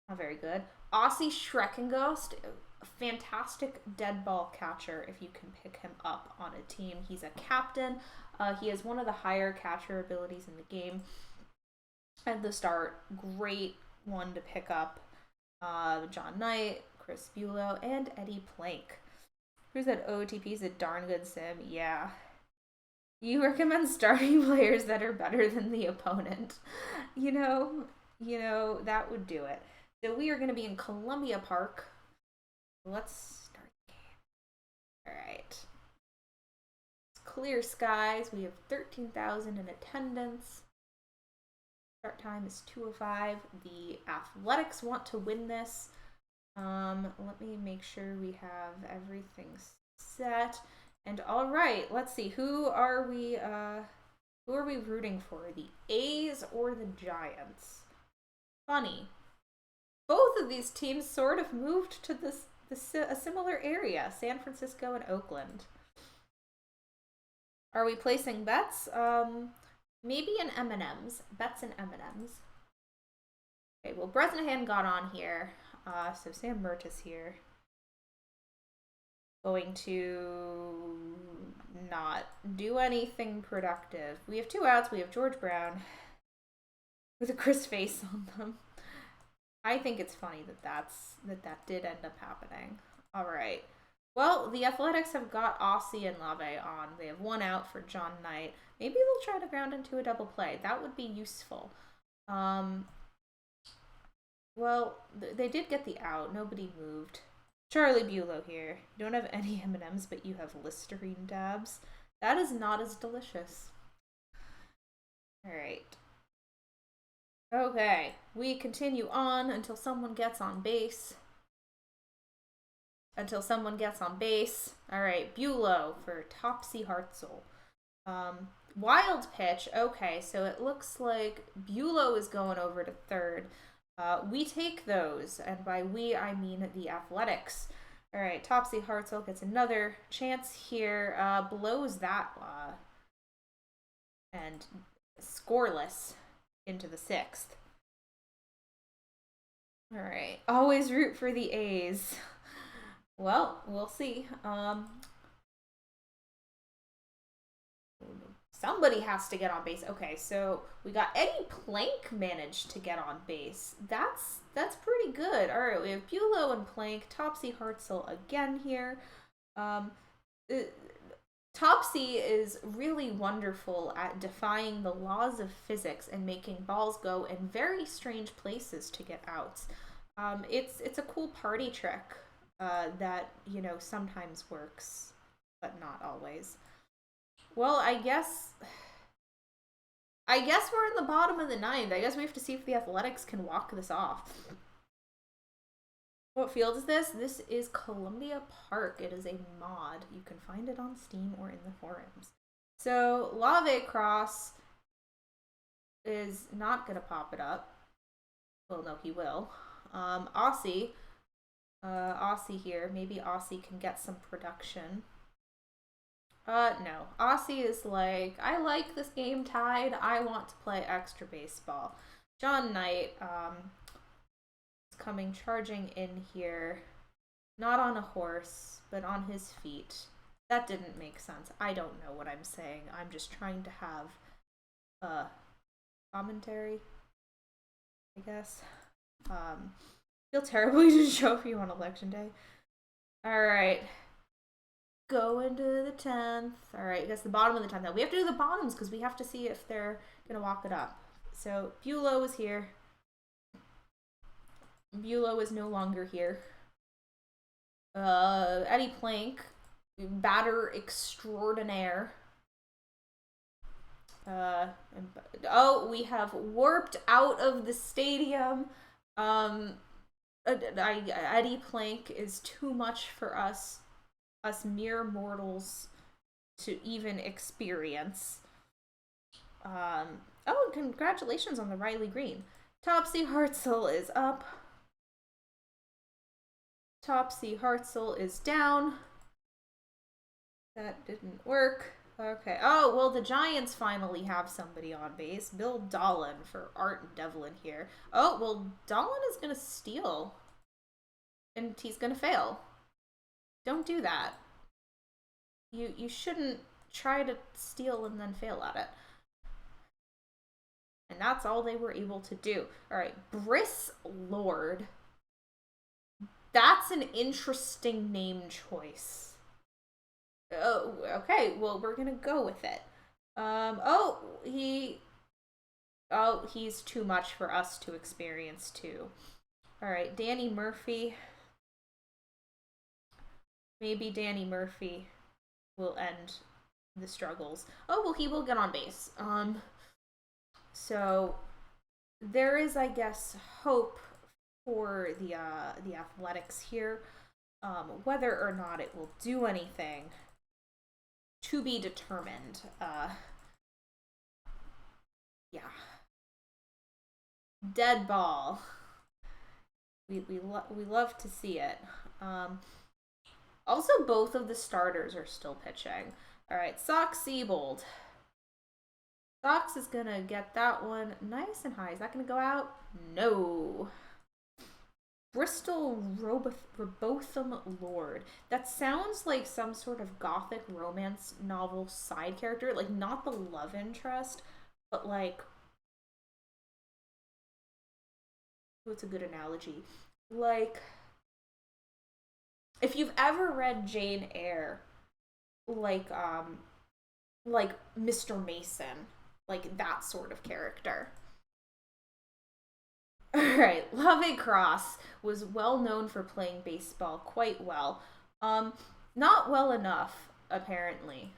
not very good. Aussie Schreckenghost, a fantastic dead ball catcher if you can pick him up on a team. He's a captain. He has one of the higher catcher abilities in the game. At the start, great one to pick up. John Knight, Chris Bulow, and Eddie Plank. Who's that OOTP? Is a darn good sim? Yeah. You recommend starting players that are better than the opponent. You know, that would do it. So we are going to be in Columbia Park. Let's start the game. All right. It's clear skies. We have 13,000 in attendance. Start time is 2:05. The Athletics want to win this. Let me make sure we have everything set. And all right, let's see. Who are we rooting for? The A's or the Giants? Funny. Both of these teams sort of moved to a similar area, San Francisco and Oakland. Are we placing bets? Maybe in M&Ms. Bets and M&Ms. Okay, well, Bresnahan got on here. So Sam Mertis here. Going to not do anything productive. We have 2 outs. We have George Brown with a Chris face on them. I think it's funny that did end up happening. All right. Well, the Athletics have got Aussie and Lave on. They have 1 out for John Knight. Maybe they'll try to ground into a double play. That would be useful. Well, they did get the out. Nobody moved. Charlie Bulow here. You don't have any M&Ms, but you have Listerine dabs. That is not as delicious. All right. Okay, we continue on until someone gets on base. All right, Bulow for Topsy Hartzell. Wild pitch. Okay, so it looks like Bulow is going over to third. We take those, and by we, I mean the Athletics. All right, Topsy Hartzell gets another chance here, blows that, and scoreless into the 6th. All right, always root for the A's. Well, we'll see. Somebody has to get on base. Okay, so we got Eddie Plank managed to get on base. That's pretty good. All right, we have Bulow and Plank. Topsy Hartzell again here. Topsy is really wonderful at defying the laws of physics and making balls go in very strange places to get outs. It's a cool party trick that sometimes works, but not always. Well, I guess we're in the bottom of the 9th. I guess we have to see if the Athletics can walk this off. What field is this? This is Columbia Park. It is a mod. You can find it on Steam or in the forums. So, Lave Cross is not going to pop it up. Well, no, he will. Aussie here. Maybe Aussie can get some production. No. Aussie is like, I like this game tied. I want to play extra baseball. John Knight, is coming charging in here. Not on a horse, but on his feet. That didn't make sense. I don't know what I'm saying. I'm just trying to have, commentary, I guess. Feel terribly to show for you on election day. Alright. Go into the 10th. Alright, I guess the bottom of the 10th. Now we have to do the bottoms because we have to see if they're gonna walk it up. So Bulow is here. Bulow is no longer here. Eddie Plank, batter extraordinaire. Oh, we have warped out of the stadium. Eddie Plank is too much for us mere mortals to even experience. Oh, congratulations on the Riley Green. Topsy Hartzell is up. Topsy Hartzell is down. That didn't work. Okay. Oh, well, the Giants finally have somebody on base. Bill Dolan for Art and Devlin here. Oh, well, Dolan is going to steal. And he's going to fail. Don't do that. You shouldn't try to steal and then fail at it. And that's all they were able to do. All right, Briss Lord. That's an interesting name choice. Oh, okay. Well, we're gonna go with it. He's too much for us to experience too. All right, Danny Murphy. Maybe Danny Murphy will end the struggles. Oh, well, he will get on base. So there is, I guess, hope for the Athletics here. Whether or not it will do anything to be determined. Yeah. Dead ball. We love to see it. Also, both of the starters are still pitching. All right, Sox Siebold. Sox is going to get that one nice and high. Is that going to go out? No. Bristol Robotham Lord. That sounds like some sort of gothic romance novel side character. Like, not the love interest, but like... What's a good analogy? Like... If you've ever read Jane Eyre, like Mr. Mason, like that sort of character. Alright, Lave Cross was well known for playing baseball quite well. Not well enough, apparently.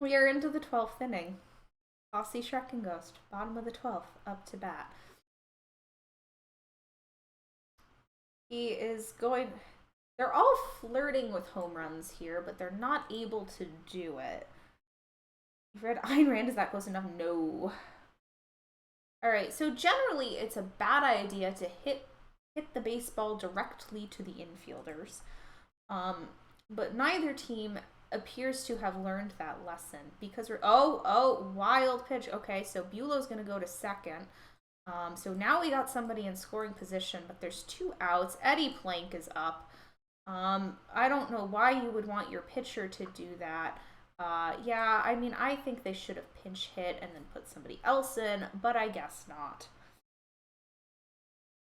We are into the 12th inning. Aussie Shrek and Ghost, bottom of the 12th, up to bat. He is going... They're all flirting with home runs here, but they're not able to do it. You've read Ayn Rand, is that close enough? No. Alright, so generally it's a bad idea to hit the baseball directly to the infielders. But neither team appears to have learned that lesson because we're... Oh, wild pitch. Okay, so Bulow's going to go to second. So now we got somebody in scoring position, but there's 2 outs. Eddie Plank is up. I don't know why you would want your pitcher to do that. Yeah, I mean, I think they should have pinch hit and then put somebody else in, but I guess not.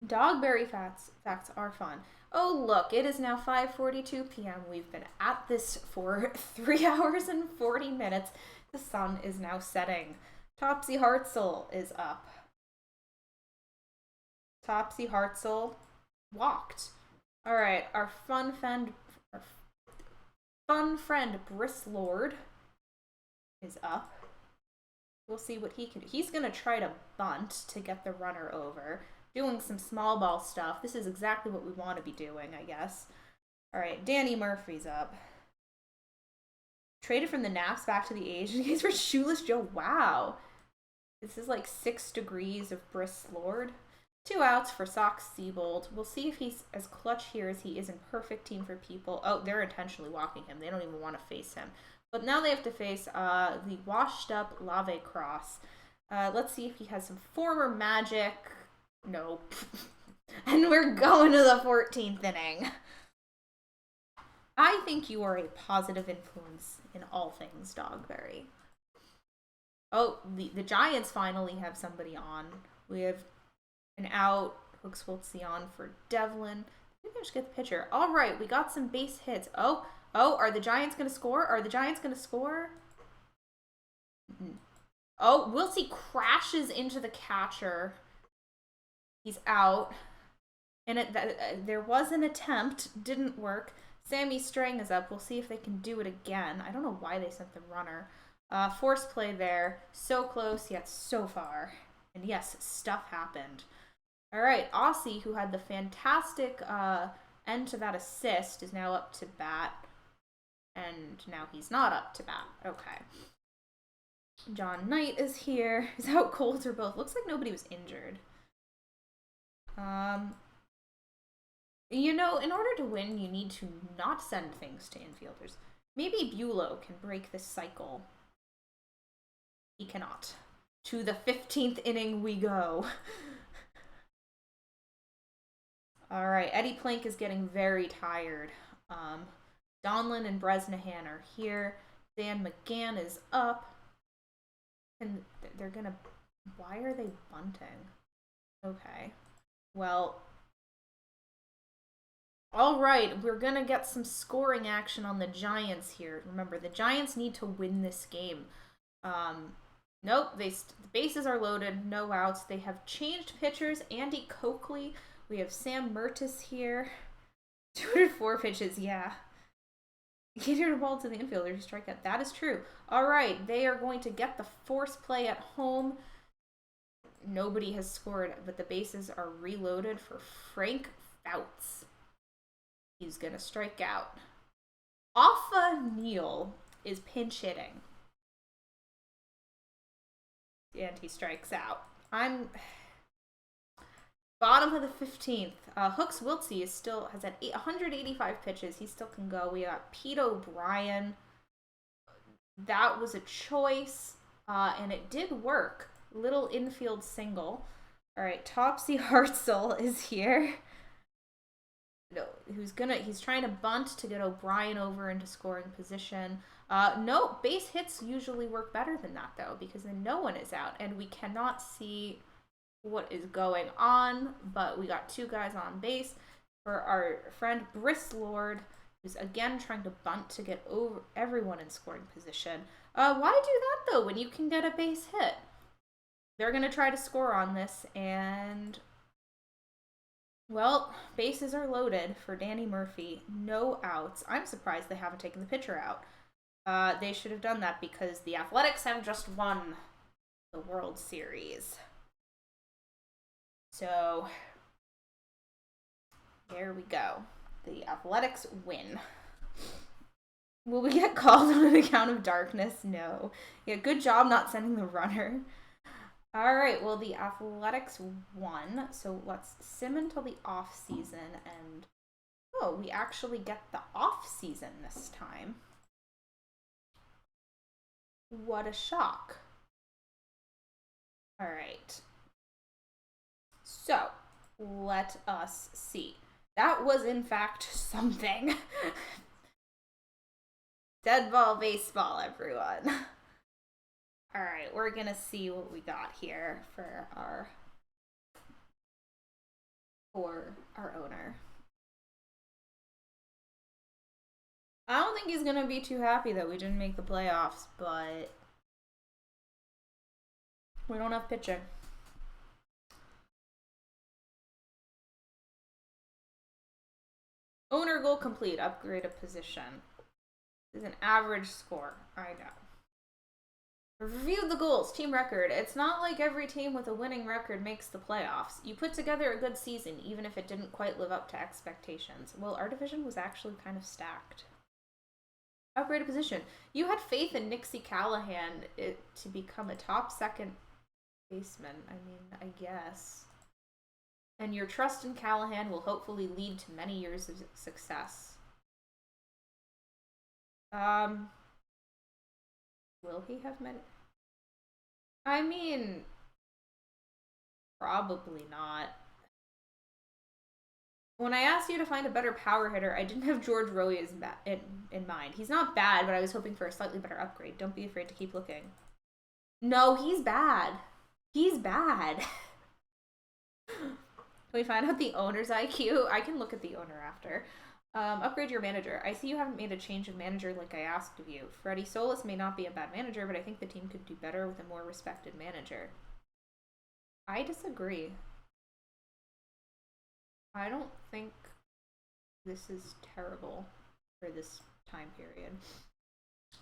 Dogberry facts are fun. Oh, look, it is now 5:42 p.m. We've been at this for 3 hours and 40 minutes. The sun is now setting. Topsy Hartzell is up. Topsy Hartzell walked. All right, our fun friend Briss Lord is up. We'll see what he can do. He's going to try to bunt to get the runner over, doing some small ball stuff. This is exactly what we want to be doing, I guess. All right, Danny Murphy's up. Traded from the Naps back to the A's. He's for Shoeless Joe. Wow. This is like 6 degrees of Briss Lord. 2 outs for Sox Siebold. We'll see if he's as clutch here as he is in Perfect Team for People. Oh, they're intentionally walking him. They don't even want to face him. But now they have to face the washed-up Lave Cross. Let's see if he has some former magic. Nope. And we're going to the 14th inning. I think you are a positive influence in all things Dogberry. Oh, the Giants finally have somebody on. We have an out. Hooks Wiltzion for Devlin. Maybe I just get the pitcher. All right, we got some base hits. Oh, are the Giants going to score? Are the Giants going to score? Oh, Wiltsey crashes into the catcher. He's out. And there was an attempt. Didn't work. Sammy Strang is up. We'll see if they can do it again. I don't know why they sent the runner. Force play there. So close, yet so far. And yes, stuff happened. All right, Aussie, who had the fantastic end to that assist, is now up to bat. And now he's not up to bat. Okay. John Knight is here. Is out cold or both? Looks like nobody was injured. You know, in order to win, you need to not send things to infielders. Maybe Bulow can break this cycle. He cannot. To the 15th inning we go. All right, Eddie Plank is getting very tired. Donlin and Bresnahan are here. Dan McGann is up. And they're gonna... Why are they bunting? Okay. Well... Alright, we're gonna get some scoring action on the Giants here. Remember, the Giants need to win this game. Nope, the bases are loaded, no outs. They have changed pitchers. Andy Coakley. We have Sam Mertis here. 204 pitches, yeah. Get your ball to the infielder to strike out. That is true. Alright, they are going to get the force play at home. Nobody has scored, but the bases are reloaded for Frank Fouts. He's gonna strike out. Alpha Neal is pinch hitting. And he strikes out. I'm bottom of the 15th. Hooks Wiltsey is still has at 185 pitches. He still can go. We got Pete O'Brien. That was a choice, and it did work. Little infield single. All right, Topsy Hartzell is here. No, he's trying to bunt to get O'Brien over into scoring position. No, base hits usually work better than that, though, because then no one is out, and we cannot see what is going on, but we got two guys on base for our friend Brislord, who's again trying to bunt to get over everyone in scoring position. Why do that, though, when you can get a base hit? They're going to try to score on this, and... Well, bases are loaded for Danny Murphy. No outs. I'm surprised they haven't taken the pitcher out. They should have done that because the Athletics have just won the World Series. So, there we go. The Athletics win. Will we get called on an account of darkness? No. Yeah, good job not sending the runner. All right, well, the Athletics won, so let's sim until the off-season, and, oh, we actually get the off-season this time. What a shock. All right. So, let us see. That was, in fact, something. Dead ball baseball, everyone. Alright, we're gonna see what we got here for our owner. I don't think he's gonna be too happy that we didn't make the playoffs, but we don't have pitching. Owner goal complete, upgrade a position. This is an average score, I know. Review the goals, team record. It's not like every team with a winning record makes the playoffs. You put together a good season, even if it didn't quite live up to expectations. Well, our division was actually kind of stacked. Upgrade a position. You had faith in Nixie Callahan to become a top second baseman. I mean, I guess. And your trust in Callahan will hopefully lead to many years of success. Will he have many? I mean, probably not. When I asked you to find a better power hitter, I didn't have George Roy in mind. He's not bad, but I was hoping for a slightly better upgrade. Don't be afraid to keep looking. No, he's bad. He's bad. Can we find out the owner's IQ? I can look at the owner after. Upgrade your manager. I see you haven't made a change of manager like I asked of you. Freddie Solis may not be a bad manager, but I think the team could do better with a more respected manager. I disagree. I don't think this is terrible. for this time period.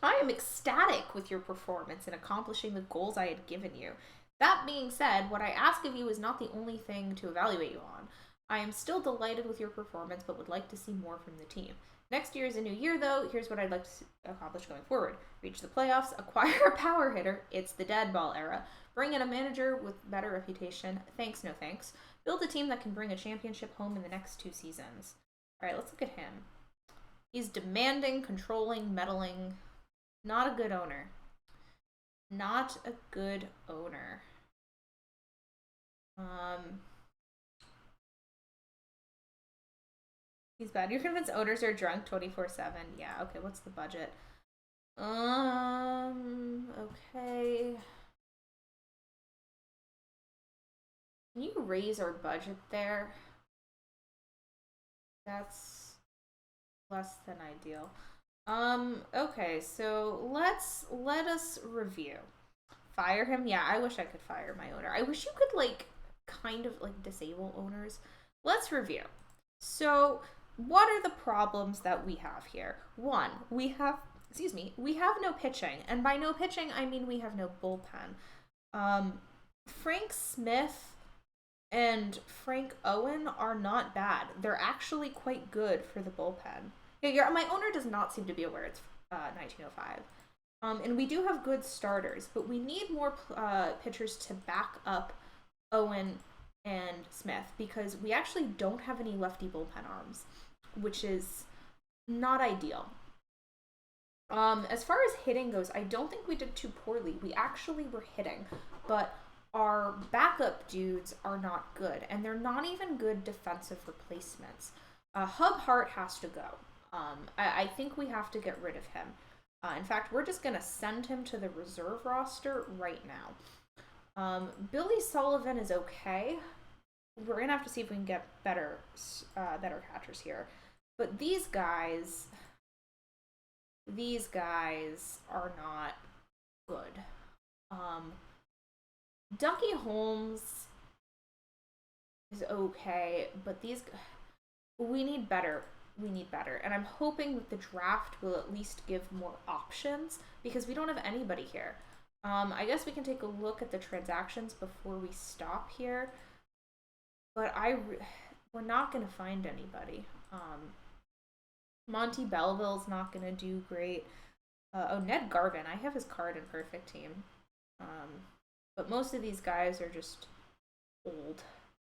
I am ecstatic with your performance in accomplishing the goals I had given you. That being said, what I ask of you is not the only thing to evaluate you on. I am still delighted with your performance, but would like to see more from the team. Next year is a new year, though. Here's what I'd like to accomplish going forward. Reach the playoffs, acquire a power hitter. It's the dead ball era. Bring in a manager with better reputation. Thanks, no thanks. Build a team that can bring a championship home in the next 2 seasons. All right, let's look at him. He's demanding, controlling, meddling. Not a good owner. Not a good owner. He's bad. You're convinced owners are drunk 24/7. Yeah, okay, what's the budget? Okay. Can you raise our budget there? That's less than ideal. Okay, so let us review. Fire him? Yeah, I wish I could fire my owner. I wish you could like kind of like disable owners. Let's review. So, what are the problems that we have here? One, we have no pitching, and by no pitching I mean we have no bullpen. Frank Smith and Frank Owen are not bad. They're actually quite good for the bullpen. Yeah, my owner does not seem to be aware it's 1905. And we do have good starters, but we need more pitchers to back up Owen and Smith because we actually don't have any lefty bullpen arms, which is not ideal. As far as hitting goes, I don't think we did too poorly. We actually were hitting, but our backup dudes are not good, and they're not even good defensive replacements. Hub Hart has to go. I think we have to get rid of him. In fact, we're just going to send him to the reserve roster right now. Billy Sullivan is okay. We're going to have to see if we can get better catchers here. But these guys are not good. Ducky Holmes is okay, but we need better. And I'm hoping that the draft will at least give more options because we don't have anybody here. I guess we can take a look at the transactions before we stop here. But we're not going to find anybody. Monty Belleville's not going to do great. Ned Garvin, I have his card in Perfect Team. But most of these guys are just old.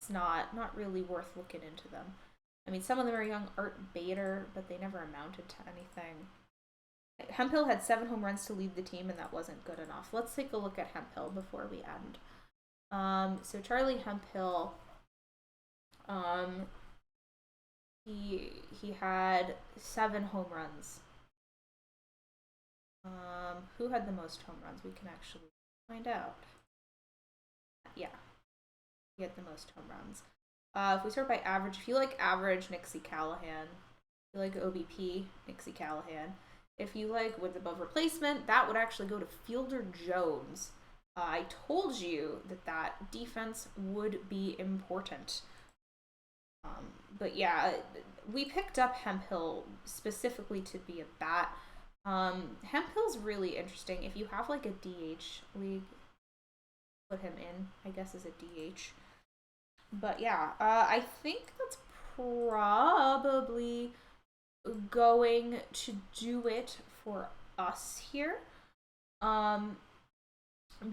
It's not really worth looking into them. I mean, some of them are young Art Bader, but they never amounted to anything. Hemphill had 7 home runs to lead the team, and that wasn't good enough. Let's take a look at Hemphill before we end. So Charlie Hemphill, he had 7 home runs. Who had the most home runs? We can actually find out. Yeah, he had the most home runs. If we start by average, if you like average, Nixie Callahan. If you like OBP, Nixie Callahan. If you like wins above replacement, that would actually go to Fielder Jones. I told you that defense would be important. But yeah, we picked up Hemphill specifically to be a bat. Hemphill's really interesting. If you have like a DH league, put him in, I guess, as a DH. But yeah, I think that's probably going to do it for us here.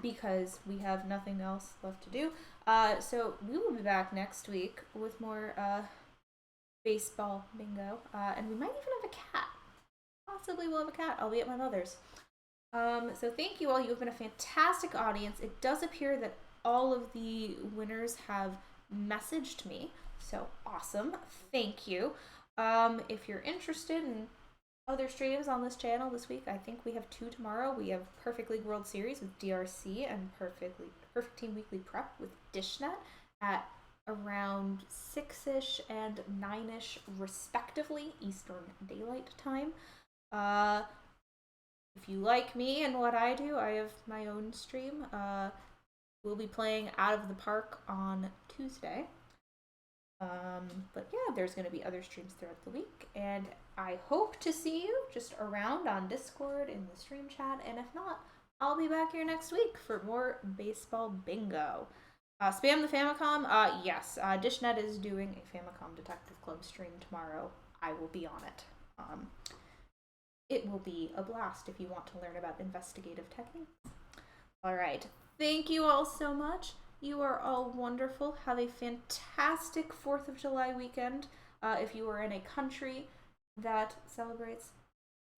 Because we have nothing else left to do. So we will be back next week with more baseball bingo. And we might even have a cat. Possibly we'll have a cat. I'll be at my mother's. So thank you all. You have been a fantastic audience. It does appear that all of the winners have messaged me, so awesome. Thank you. If you're interested in other streams on this channel this week, I think we have 2 tomorrow. We have Perfect League World Series with DRC and Perfect Team Weekly Prep with DishNet at around 6ish and 9ish respectively Eastern Daylight Time. If you like me and what I do, I have my own stream. We'll be playing Out of the Park on Tuesday. But yeah, there's going to be other streams throughout the week, and I hope to see you just around on Discord in the stream chat. And if not, I'll be back here next week for more baseball bingo. Spam the Famicom. Yes, Dishnet is doing a Famicom Detective Club stream tomorrow. I will be on it. It will be a blast if you want to learn about investigative techniques. All right. Thank you all so much. You are all wonderful. Have a fantastic 4th of July weekend. If you are in a country that celebrates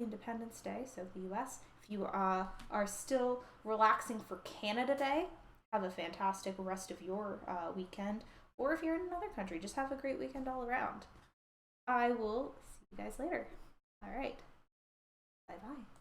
Independence Day, so the US, if you are still relaxing for Canada Day, have a fantastic rest of your weekend. Or if you're in another country, just have a great weekend all around. I will see you guys later. All right. Bye bye.